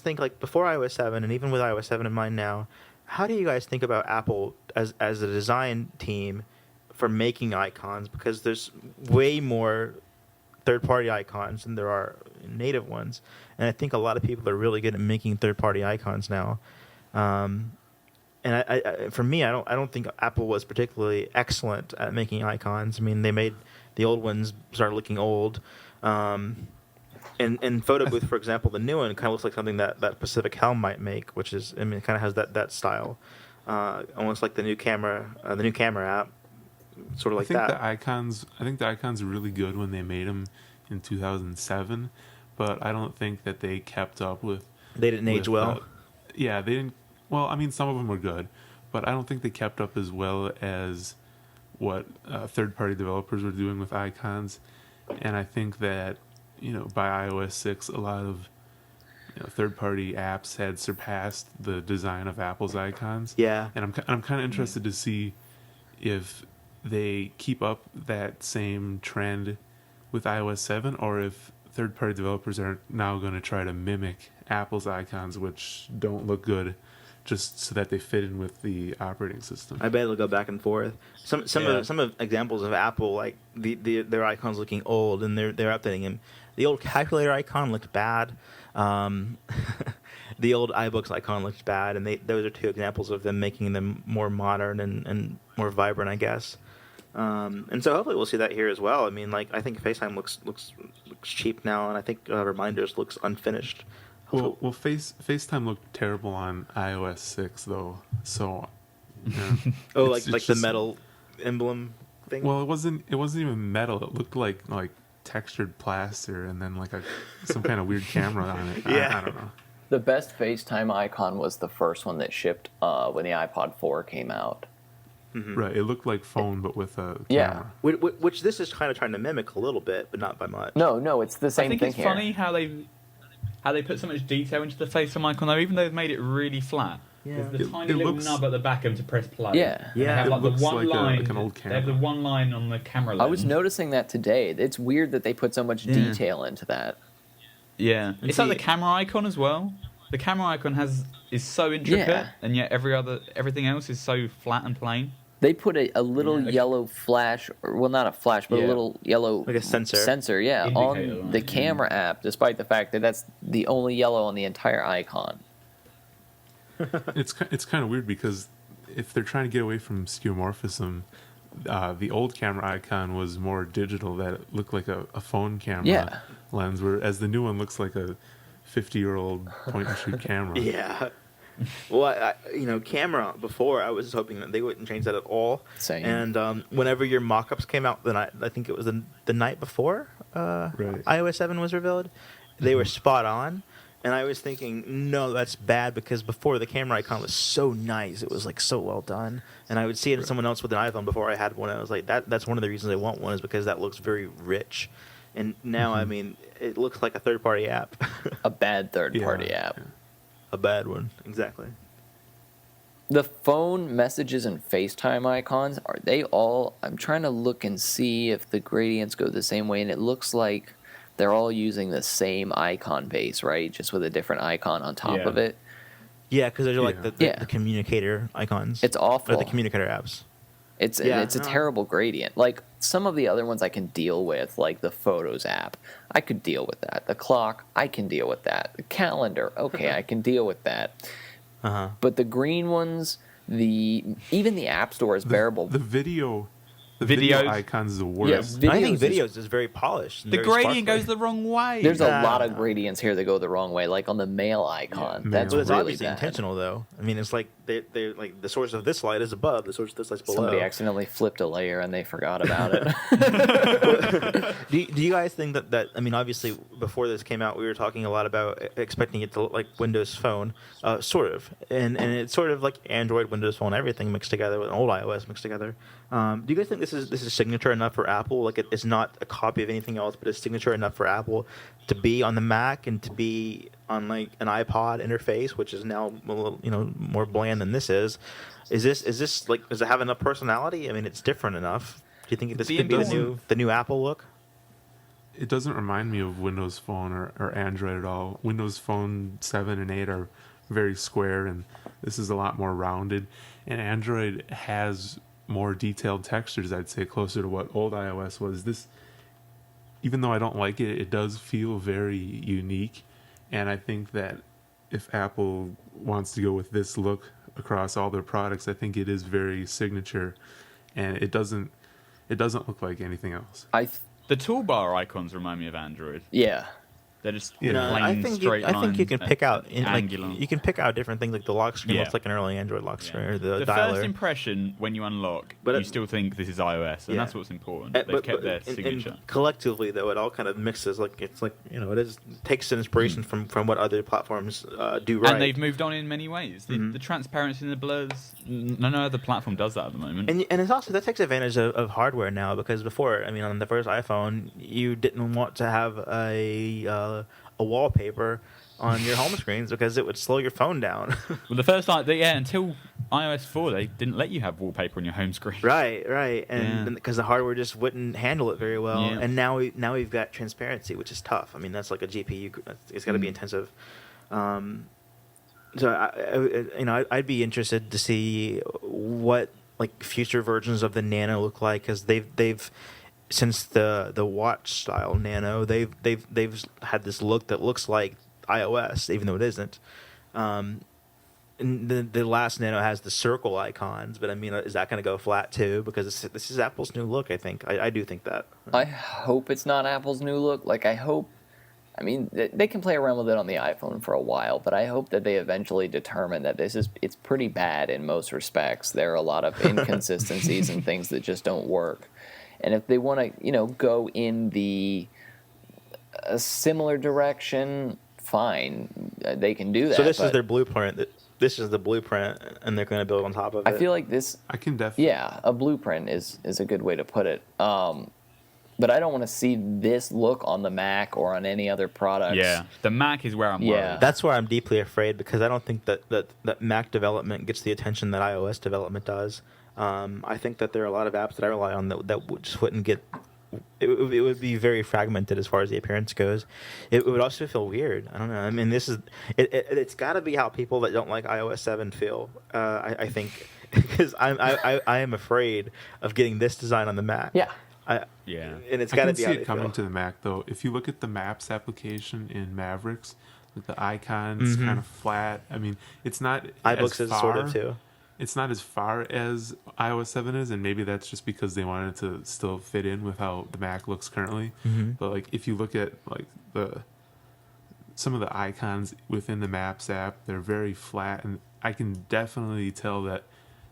think, like, before iOS 7 and even with iOS 7 in mind now, how do you guys think about Apple as a design team for making icons? Because there's way more third-party icons than there are native ones, and I think a lot of people are really good at making third-party icons now. And for me, I don't think Apple was particularly excellent at making icons. I mean, they made the old ones started looking old. And Photo Booth, for example, the new one kind of looks like something that Pacific Helm might make, which is, I mean, it kind of has that style, almost like the new camera app, sort of like that. I think the icons were really good when they made them in 2007, but I don't think that they kept up with. They didn't age well. Yeah, they didn't. Well, I mean, some of them were good, but I don't think they kept up as well as what third-party developers were doing with icons, and I think that, you know, by iOS 6, a lot of, you know, third-party apps had surpassed the design of Apple's icons. Yeah. And I'm kind of interested to see if they keep up that same trend with iOS 7, or if third-party developers are now going to try to mimic Apple's icons, which don't look good, just so that they fit in with the operating system. I bet it'll go back and forth. Some of examples of Apple, like their icons looking old, and they're updating them. The old calculator icon looked bad. The old iBooks icon looked bad, and those are two examples of them making them more modern and more vibrant, I guess. And so hopefully we'll see that here as well. I mean, like, I think FaceTime looks cheap now, and I think Reminders looks unfinished. Well, FaceTime looked terrible on iOS 6 though. So, yeah. Like the metal emblem thing. Well, it wasn't even metal. It looked like textured plaster and then like some kind of weird camera on it. Yeah. I don't know. The best FaceTime icon was the first one that shipped when the iPod 4 came out. Right, it looked like phone but with a Yeah. camera. Which this is kind of trying to mimic a little bit, but not by much. No, it's the I same think thing it's here. funny how they put so much detail into the FaceTime icon, though, even though they've made it really flat. Yeah. There's the It- tiny it little looks- nub at the back of them to press play. Yeah. And they have It like looks the one like line. an old They have the camera. one line on the camera lens. I was noticing that today. It's weird that they put so much Yeah. detail into that. Yeah, And it's like see- the camera icon as well. The camera icon is so intricate, Yeah. and yet everything else is so flat and plain. They put a little Yeah. yellow flash, or well, not a flash, but a Yeah. little yellow Like a sensor. yeah, Indicator on light, the yeah. camera app, despite the fact that that's the only yellow on the entire icon. It's kind of weird because if they're trying to get away from skeuomorphism, the old camera icon was more digital. That it looked like a phone camera Yeah. lens, whereas the new one looks like a 50-year-old point and shoot camera. Yeah. Well, camera before, I was hoping that they wouldn't change that at all. Same. And whenever your mock-ups came out, I think it was the night before Right. iOS 7 was revealed, they were spot on. And I was thinking, no, that's bad, because before the camera icon was so nice. It was like so well done. And I would see it in someone else with an iPhone before I had one. I was like, that's one of the reasons I want one, is because that looks very rich. And now, I mean, it looks like a third-party app. A bad third-party Yeah. app. A bad one, exactly. The phone messages and FaceTime icons, are they all... I'm trying to look and see if the gradients go the same way, and it looks like they're all using the same icon base, right? Just with a different icon on top Yeah. of it. Yeah, because those are like Yeah. the communicator icons. It's awful. Or the communicator apps. It's Yeah, it's a no. terrible gradient. Like some of the other ones I can deal with, like the Photos app. I could deal with that. The clock, I can deal with that. The calendar, okay, I can deal with that. Uh-huh. But the green ones, even the App Store is bearable. The video Videos. icon is the worst. Yeah, I think videos videos is very polished. and The very gradient sparkly. goes the wrong way. There's a Yeah. lot of gradients here that go the wrong way, like on the mail icon. Yeah, That's But it's really obviously bad. intentional, though. I mean, it's like they're like the source of this light is above, the source of this light's below. Somebody accidentally flipped a layer and they forgot about it. Do you guys think that I mean, obviously before this came out, we were talking a lot about expecting it to look like Windows Phone, sort of, and it's sort of like Android, Windows Phone, everything mixed together with an old iOS mixed together. Do you guys think this is signature enough for Apple? Like it's not a copy of anything else, but it's signature enough for Apple to be on the Mac and to be on like an iPod interface, which is now a little, more bland than this is. Is this like, does it have enough personality? I mean, it's different enough. Do you think this The could be important- the new Apple look? It doesn't remind me of Windows Phone or Android at all. Windows Phone 7 and 8 are very square, and this is a lot more rounded. And Android has more detailed textures, I'd say, closer to what old iOS was. This, even though I don't like it, it does feel very unique. And I think that if Apple wants to go with this look across all their products, I think it is very signature, and it doesn't look like anything else. The toolbar icons remind me of Android. Yeah. They're just Yeah. No, plain I think straight I think you can lines, pick out angular. you can pick out different things, like the lock screen Yeah. looks like an early Android lock screen, or the the dialer. first impression when you unlock, But you it- still think this is iOS, and Yeah. that's what's important. Uh, They've kept their and signature. collectively, though, it all kind of mixes. Like it's like it takes inspiration from what other platforms do right. And they've moved on in many ways. The transparency and the blurs, no other platform does that at the moment. And it's also, that takes advantage of hardware now, because before, I mean, on the first iPhone, you didn't want to have a wallpaper on your home screens because it would slow your phone down. Well, the first time, until iOS 4, they didn't let you have wallpaper on your home screen. Right, Yeah. and because the hardware just wouldn't handle it very well, Yeah. and now we've got transparency, which is tough. I mean, that's like a GPU; it's got to be intensive. So I'd be interested to see what like future versions of the Nano look like, because they've since the watch style Nano, they've had this look that looks like iOS, even though it isn't. And the last Nano has the circle icons, but I mean, is that going to go flat too? Because this is Apple's new look, I think. I do think that. I hope it's not Apple's new look. Like, I mean, they can play around with it on the iPhone for a while, but I hope that they eventually determine that it's pretty bad in most respects. There are a lot of inconsistencies and things that just don't work. And if they want to, go in a similar direction, fine, they can do that. So this is their blueprint. This is the blueprint, and they're going to build on top of it. I feel like this. I can definitely. Yeah, a blueprint is a good way to put it. But I don't want to see this look on the Mac or on any other products. Yeah, the Mac is where I'm worried. That's where I'm deeply afraid, because I don't think that Mac development gets the attention that iOS development does. I think that there are a lot of apps that I rely on that just wouldn't get. It would be very fragmented as far as the appearance goes. It would also feel weird. I don't know. I mean, this is it's got to be how people that don't like iOS 7 feel. I think, because I am afraid of getting this design on the Mac. Yeah. Yeah. And it's I got to can be see how it they coming feel. to the Mac though. If you look at the Maps application in Mavericks, like the icons kind of flat. I mean, it's not iBooks as is far. sort of too. It's not as far as iOS 7 is, and maybe that's just because they wanted to still fit in with how the Mac looks currently. But like, if you look at like some of the icons within the Maps app, they're very flat, and I can definitely tell that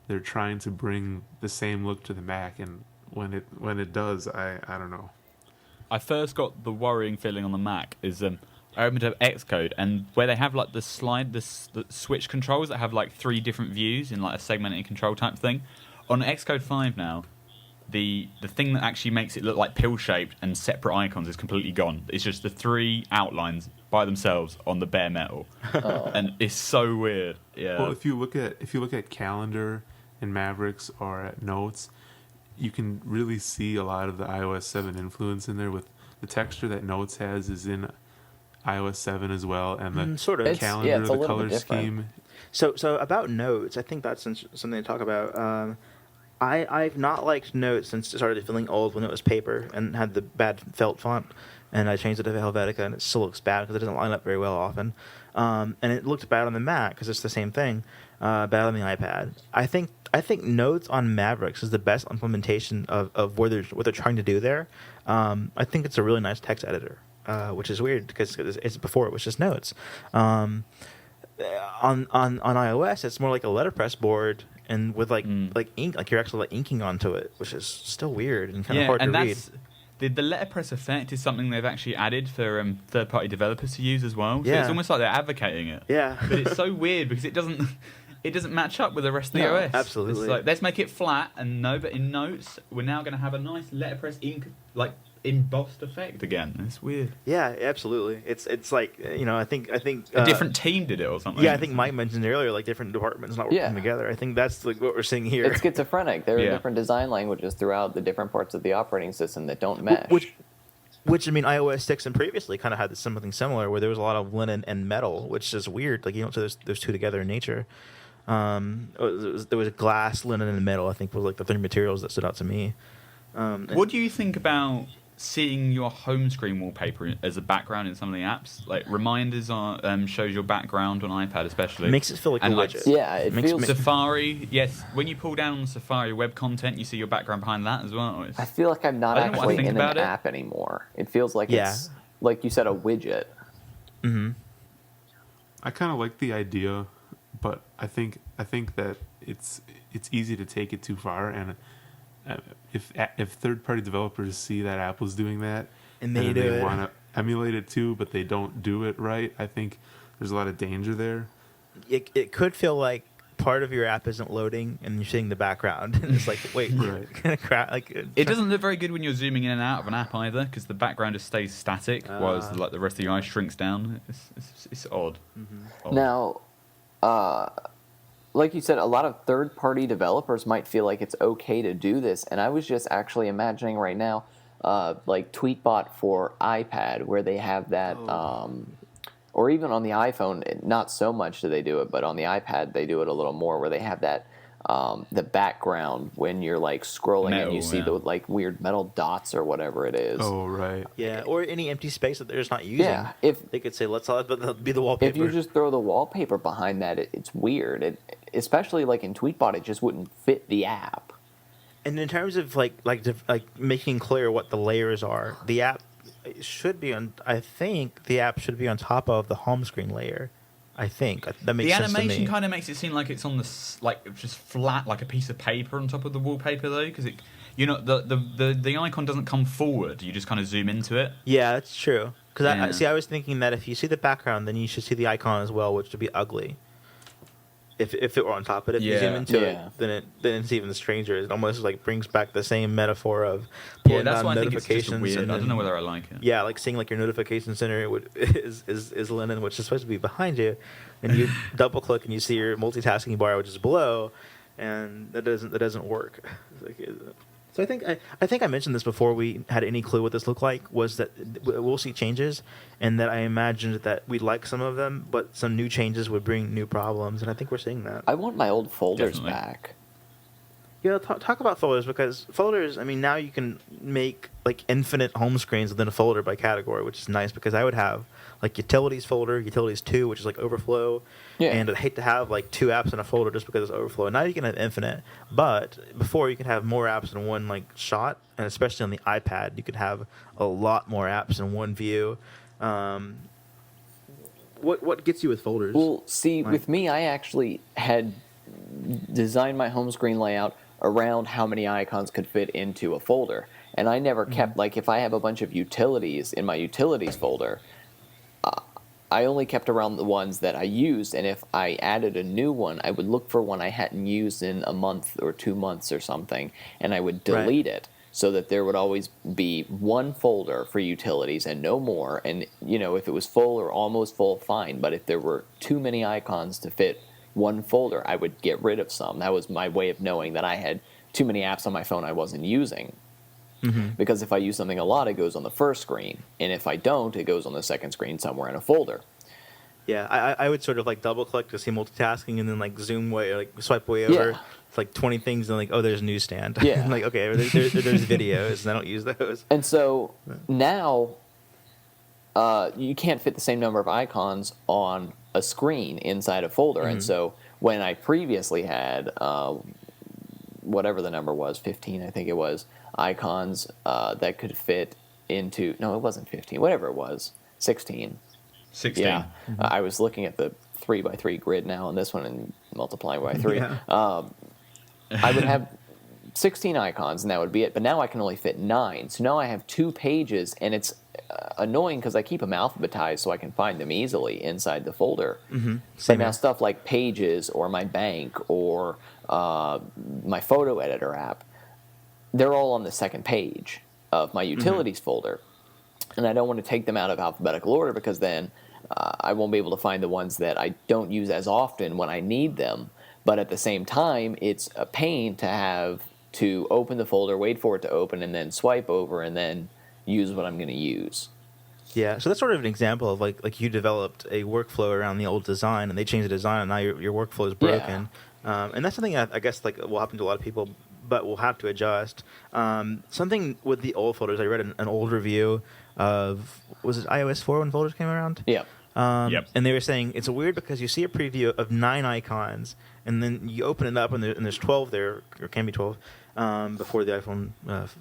they're trying to bring the same look to the Mac. And when it does, I don't know. I first got the worrying feeling on the Mac is I opened up Xcode, and where they have like the switch controls that have like 3 different views in like a segmented control type thing. On Xcode 5 now, the thing that actually makes it look like pill shaped and separate icons is completely gone. It's just the 3 outlines by themselves on the bare metal, and it's so weird. Yeah. Well, if you look at Calendar in Mavericks or at Notes, you can really see a lot of the iOS 7 influence in there, with the texture that Notes has is in iOS 7 as well, and the Sort of. calendar, it's a the little color bit different. scheme. So about Notes, I think that's something to talk about. I've not liked Notes since it started feeling old when it was paper and had the bad felt font, and I changed it to Helvetica, and it still looks bad because it doesn't line up very well often. And it looked bad on the Mac because it's the same thing, bad on the iPad. I think Notes on Mavericks is the best implementation of what they're trying to do there. I think it's a really nice text editor. Which is weird because it's before it was just Notes. On iOS, it's more like a letterpress board, and with like ink, like you're actually like inking onto it, which is still weird and kind of hard to read. The letterpress effect is something they've actually added for third-party developers to use as well. So Yeah. it's almost like they're advocating it. Yeah. But it's so weird because it doesn't match up with the rest of the No, OS. absolutely. It's like, let's make it flat, but in Notes, we're now going to have a nice letterpress ink, like, embossed effect again. It's weird. Yeah, absolutely. It's like, I think A different team did it or something. Yeah, I think Mike mentioned earlier, like different departments not working together. I think that's like what we're seeing here. It's schizophrenic. There are Yeah. different design languages throughout the different parts of the operating system that don't mesh. Which I mean, iOS 6 and previously kind of had something similar, where there was a lot of linen and metal, which is weird. Like, you don't see those two together in nature. There was glass, linen, and metal. I think was like the 3 materials that stood out to me. What do you think about seeing your home screen wallpaper as a background in some of the apps? Like reminders shows your background on iPad especially. Makes it feel like And a like widget. Yeah, it feels. Safari, yes. When you pull down on Safari web content, you see your background behind that as well. I feel like I'm not I don't know what I actually think in an about it. app anymore. It feels like Yeah. it's, like you said, a widget. Mm-hmm. I kind of like the idea, but I think that it's easy to take it too far, and if third-party developers see that Apple's doing that And they do it. want to emulate it too, but they don't do it right, I think there's a lot of danger there. It could feel like part of your app isn't loading, and you're seeing the background, and it's like, wait, Right. It doesn't look very good when you're zooming in and out of an app either, because the background just stays static, whereas like the rest of your eye shrinks down. It's odd. Odd. Now, like you said, a lot of third-party developers might feel like it's okay to do this, and I was just actually imagining right now, like Tweetbot for iPad, where they have that, or even on the iPhone, not so much do they do it, but on the iPad they do it a little more, where they have that, the background when you're like scrolling and you see the like weird metal dots or whatever it is. Oh, right. Yeah, or any empty space that they're just not using. Yeah, if They could say, let's let that be the wallpaper. if you just throw the wallpaper behind that, it's weird. Especially like in Tweetbot, it just wouldn't fit the app. And in terms of like making clear what the layers are, the app should be on. I think the app should be on top of the home screen layer. I think that makes The sense to me. animation kind of makes it seem like it's on like just flat, like a piece of paper on top of the wallpaper, though, because the icon doesn't come forward. You just kind of zoom into it. Yeah, that's true. Because Yeah. I was thinking that if you see the background, then you should see the icon as well, which would be ugly. If it were on top of it, if you zoom Yeah. into Yeah. it, then it's even stranger. It almost like brings back the same metaphor of Yeah, pulling that's down why I think it's just notifications. weird. and I don't then- know whether I like it. Yeah, like seeing like your notification center is Linen, which is supposed to be behind you, and you double click and you see your multitasking bar, which is below, and that doesn't work. So I think I mentioned this before we had any clue what this looked like, was that we'll see changes, and that I imagined that we'd like some of them, but some new changes would bring new problems, and I think we're seeing that. I want my old folders Definitely. back. Yeah, talk about folders, because folders, I mean, now you can make like infinite home screens within a folder by category, which is nice, because I would have like utilities folder, utilities 2, which is like overflow. Yeah. And I'd hate to have like 2 apps in a folder just because it's overflow. Now you can have infinite, but before you could have more apps in one like shot, and especially on the iPad, you could have a lot more apps in one view. What gets you with folders? Well, see, Right. with me, I actually had designed my home screen layout around how many icons could fit into a folder. And I never kept, like, if I have a bunch of utilities in my utilities folder, I only kept around the ones that I used. And if I added a new one, I would look for one I hadn't used in a month or 2 months or something, and I would Right. delete it. So that there would always be one folder for utilities and no more. And, if it was full or almost full, fine. But if there were too many icons to fit one folder, I would get rid of some. That was my way of knowing that I had too many apps on my phone I wasn't using. Mm-hmm. Because if I use something a lot, it goes on the first screen. And if I don't, it goes on the second screen somewhere in a folder. Yeah, I would sort of like double click to see multitasking, and then like zoom way, like swipe way over. Yeah. It's like 20 things, and like, oh, there's newsstand. Yeah. Like, okay, there's videos, and I don't use those. And so now you can't fit the same number of icons on a screen inside a folder. And so when I previously had whatever the number was, 15, I think it was, icons that could fit into, no, it wasn't 15, whatever it was, 16. 16. Yeah. I was looking at the 3x3 grid now on this one and multiplying by 3. Yeah. I would have 16 icons, and that would be it. But now I can only fit 9. So now I have 2 pages, and it's annoying because I keep them alphabetized so I can find them easily inside the folder. But Same now here. stuff like Pages or my bank or my photo editor app, they're all on the second page of my utilities folder. And I don't want to take them out of alphabetical order, because then I won't be able to find the ones that I don't use as often when I need them. But at the same time, it's a pain to have to open the folder, wait for it to open, and then swipe over and then use what I'm going to use. Yeah, so that's sort of an example of like you developed a workflow around the old design, and they changed the design, and now your workflow is broken. And that's something I guess like will happen to a lot of people, but we'll have to adjust. Something with the old folders, I read an old review of, was it iOS 4 when folders came around? Yeah. Yep. And they were saying it's weird because you see a preview of 9 icons, and then you open it up, and there's 12 there, or can be 12, before the iPhone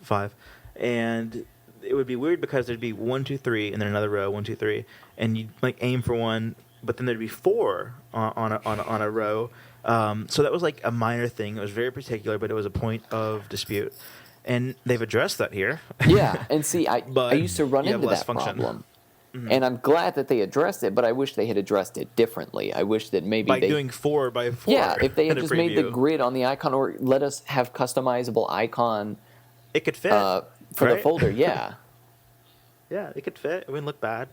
5. And it would be weird because there'd be 1, 2, 3, and then another row, 1, 2, 3, and you'd like aim for one, but then there'd be 4 on a row. So that was like a minor thing. It was very particular, but it was a point of dispute. And they've addressed that here. Yeah, and see, I But used to run you have into less that function. problem. And I'm glad that they addressed it, but I wish they had addressed it differently. I wish that maybe By they... doing 4 by 4. Yeah, if they had in a just made the preview. grid on the icon, or let us have customizable icon It could fit. for the right? folder, yeah. Yeah, it could fit. It wouldn't look bad.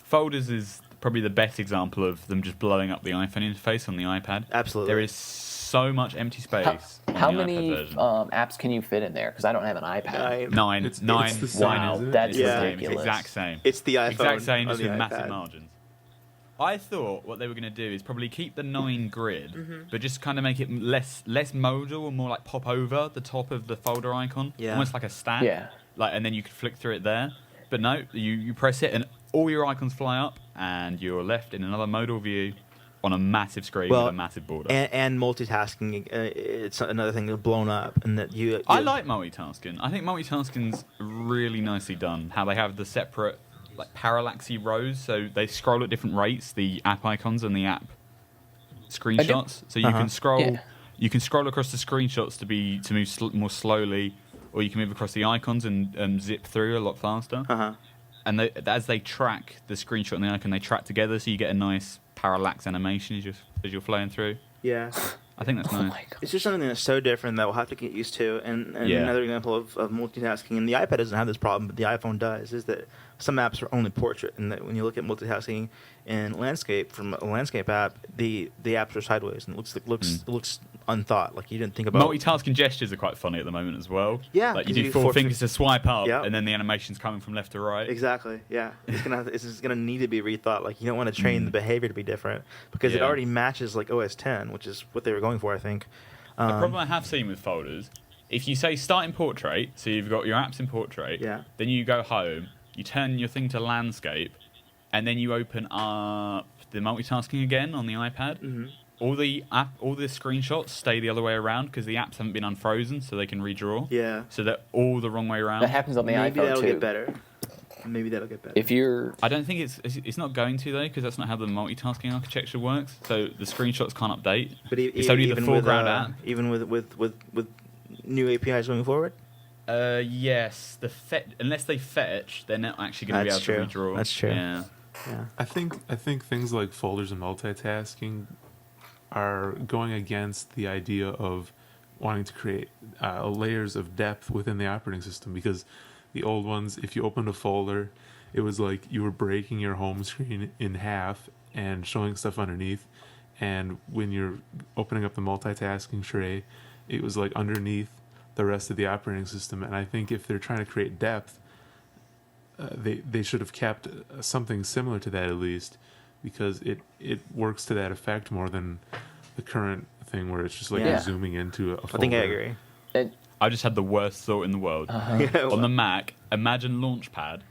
Folders is probably the best example of them just blowing up the iPhone interface on the iPad. Absolutely. There is so much empty space on How the many iPad version. apps can you fit in there? Because I don't have an iPad. Nine. It's Nine. the same, Wow, isn't it? that's Yeah. ridiculous. Exact same. It's the iPhone. Exact same, on just the with massive iPad. margins. I thought what they were going to do is probably keep the 9 grid, but just kind of make it less modal and more like pop over the top of the folder icon, Yeah. almost like a stack. Yeah. Like, and then you could flick through it there. But no, you press it and all your icons fly up, and you're left in another modal view on a massive screen with a massive border. And multitasking, it's another thing that's blown up, and that I like multitasking. I think multitasking's really nicely done. How they have the separate like parallaxy rows, so they scroll at different rates. The app icons and the app screenshots. So you can scroll. Yeah. You can scroll across the screenshots to move more slowly, or you can move across the icons and zip through a lot faster. And as they track the screenshot and the icon, they track together, so you get a nice parallax animation as you're flowing through. Yeah. I think that's Oh nice. my god. It's just something that's so different that we'll have to get used to. And Yeah. another example of multitasking, and the iPad doesn't have this problem, but the iPhone does, is that some apps are only portrait, and that when you look at multitasking in landscape from a landscape app, the apps are sideways, and it looks unthought, like you didn't think about. Multitasking gestures are quite funny at the moment as well. Yeah, like you 'cause do four fingers to swipe up, Yep. and then the animation's coming from left to right. Exactly. Yeah, it's gonna need to be rethought. Like you don't want to train the behavior to be different because it Yeah. already matches like OS 10, which is what they were going for, I think. The problem I have seen with folders, if you say start in portrait, so you've got your apps in portrait, Yeah. then you go home, you turn your thing to landscape, and then you open up the multitasking again on the iPad. Mm-hmm. All the screenshots stay the other way around because the apps haven't been unfrozen, so they can redraw. Yeah. So they're all the wrong way around. That happens on the Maybe iPhone that'll too. get better. Maybe that'll get better. If you're I don't think it's not going to though, because that's not how the multitasking architecture works. So the screenshots can't update. But It's only the even foreground app. Even with new APIs going forward. Yes, unless they fetch, they're not actually going to be able That's to true. redraw. That's true. Yeah. Yeah. I think things like folders and multitasking are going against the idea of wanting to create layers of depth within the operating system, because the old ones, if you opened a folder, it was like you were breaking your home screen in half and showing stuff underneath. And when you're opening up the multitasking tray, it was like underneath the rest of the operating system. And I think if they're trying to create depth, they should have kept something similar to that at least, because it works to that effect more than the current thing where it's just like Yeah. you're zooming into a folder. I think I agree. it, I just had the worst thought in the world. On the Mac, imagine Launchpad,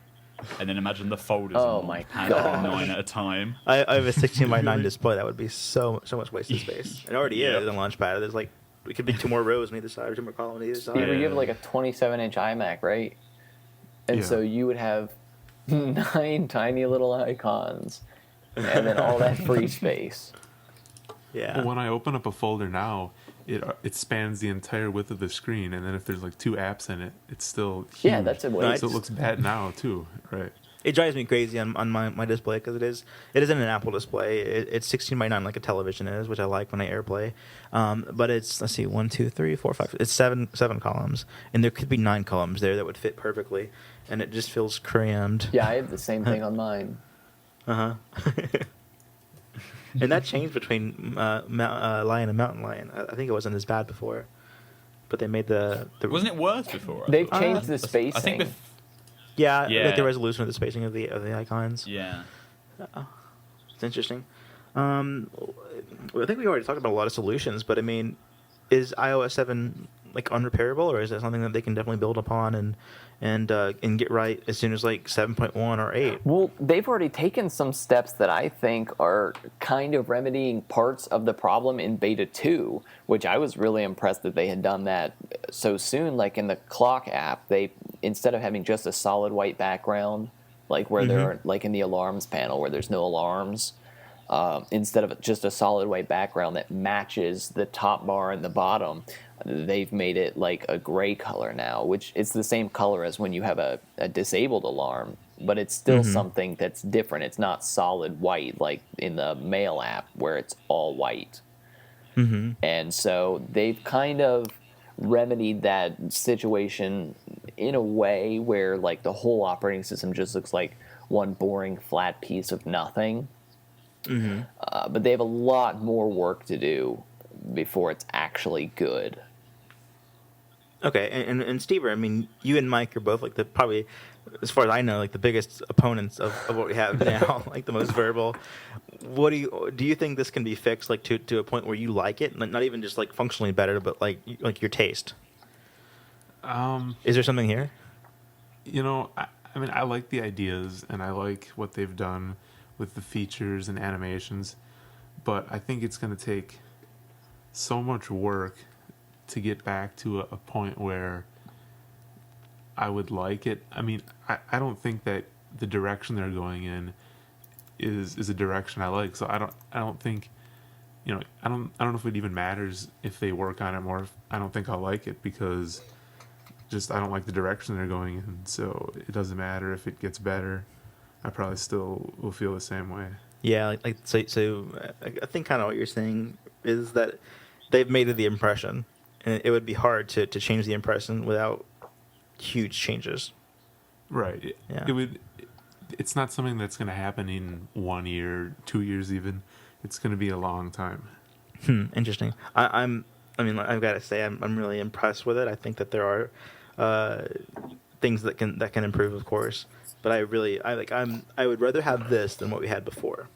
and then imagine the folders. Oh in my Launchpad, gosh. 9 at a time. I have a 16:9 display. That would be so much wasted space. It already Yeah. is on Launchpad. There's like it could be 2 more rows on either side, or 2 more columns on either side. you Yeah. have like a 27-inch iMac, right? And Yeah. so you would have 9 tiny little icons, and then all that free space. Yeah. Well, when I open up a folder now, it spans the entire width of the screen, and then if there's like 2 apps in it, it's still huge. Yeah, that's a No, waste. So it looks bad now too, right? It drives me crazy on my display because it isn't an Apple display. It's 16:9 like a television is, which I like when I AirPlay. But it's, let's see, 1, 2, 3, 4, 5. It's seven columns, and there could be 9 columns there that would fit perfectly, and it just feels crammed. Yeah, I have the same thing on mine. And that changed between Lion and Mountain Lion. I think it wasn't as bad before, but they made the Wasn't it worse before? They've Uh, changed the spacing. I think. yeah, Yeah. like the resolution of the spacing of the icons. Yeah. It's interesting. I think we already talked about a lot of solutions, but I mean, is iOS 7 like unrepairable, or is that something that they can definitely build upon and get right as soon as like 7.1 or 8? Well, they've already taken some steps that I think are kind of remedying parts of the problem in Beta 2, which I was really impressed that they had done that so soon. Like in the clock app, they, instead of having just a solid white background, like where there are, like in the alarms panel where there's no alarms, instead of just a solid white background that matches the top bar and the bottom, they've made it like a gray color now, which it's the same color as when you have a disabled alarm, but it's still something that's different. It's not solid white like in the Mail app where it's all white. And so they've kind of remedied that situation in a way where like the whole operating system just looks like one boring flat piece of nothing. But they have a lot more work to do before it's actually good. Okay, and Steve, I mean, you and Mike are both like the probably, as far as I know, like the biggest opponents of what we have now, like the most verbal. What do you think this can be fixed like to a point where you like it, not even just like functionally better, but like your taste? Is there something here? You know, I mean, I like the ideas and I like what they've done with the features and animations, but I think it's going to take so much work to get back to a point where I would like it. I mean, I don't think that the direction they're going in is a direction I like. So I don't think, I don't know if it even matters if they work on it more. I don't think I'll like it because just I don't like the direction they're going in. So it doesn't matter if it gets better. I probably still will feel the same way. Yeah, I think kind of what you're saying is that they've made it the impression, and it would be hard to change the impression without huge changes. Right. Yeah. It's not something that's going to happen in 1 year, 2 years even. It's going to be a long time. Interesting. I've got to say, I'm really impressed with it. I think that there are things that can improve, of course. But I would rather have this than what we had before.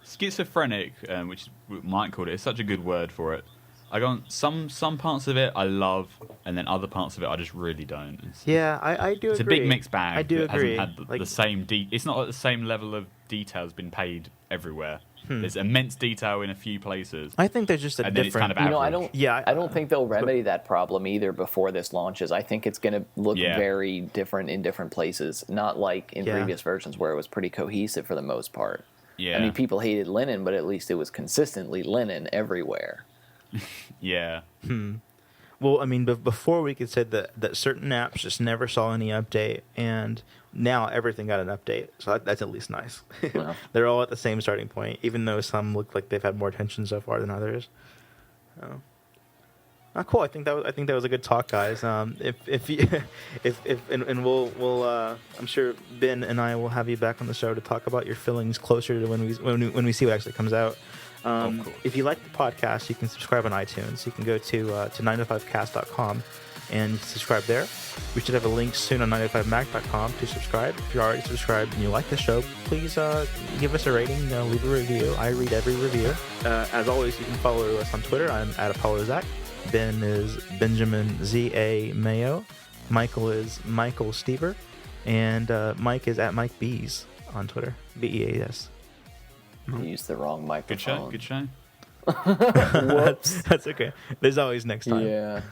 Schizophrenic, which Mike called it, is such a good word for it. I got some parts of it I love, and then other parts of it I just really don't. Yeah, I do agree. It's a big mixed bag. I do agree. Hasn't had the same it's not at the same level of details been paid everywhere. There's immense detail in a few places. I think there's just a and then it's different. kind of average. I don't think they'll remedy that problem either before this launches. I think it's going to look very different in different places, not like in previous versions where it was pretty cohesive for the most part. Yeah. I mean, people hated linen, but at least it was consistently linen everywhere. Yeah. Well, I mean, before we could say that certain apps just never saw any update, and now everything got an update. So that's at least nice. Well. They're all at the same starting point, even though some look like they've had more attention so far than others. Cool. I think that was a good talk, guys. We'll I'm sure Ben and I will have you back on the show to talk about your feelings closer to when we see what actually comes out. Cool. If you like the podcast, you can subscribe on iTunes. You can go to 9to5cast.com and subscribe there. We should have a link soon on 9to5mac.com to subscribe. If you're already subscribed and you like the show, please give us a rating, leave a review. I read every review. As always, you can follow us on Twitter. I'm at ApolloZach. Ben is Benjamin Z.A. Mayo. Michael is Michael Stever. And Mike is at Mike Bees on Twitter. Beas. You used the wrong microphone. Good show. Whoops. That's okay. There's always next time. Yeah.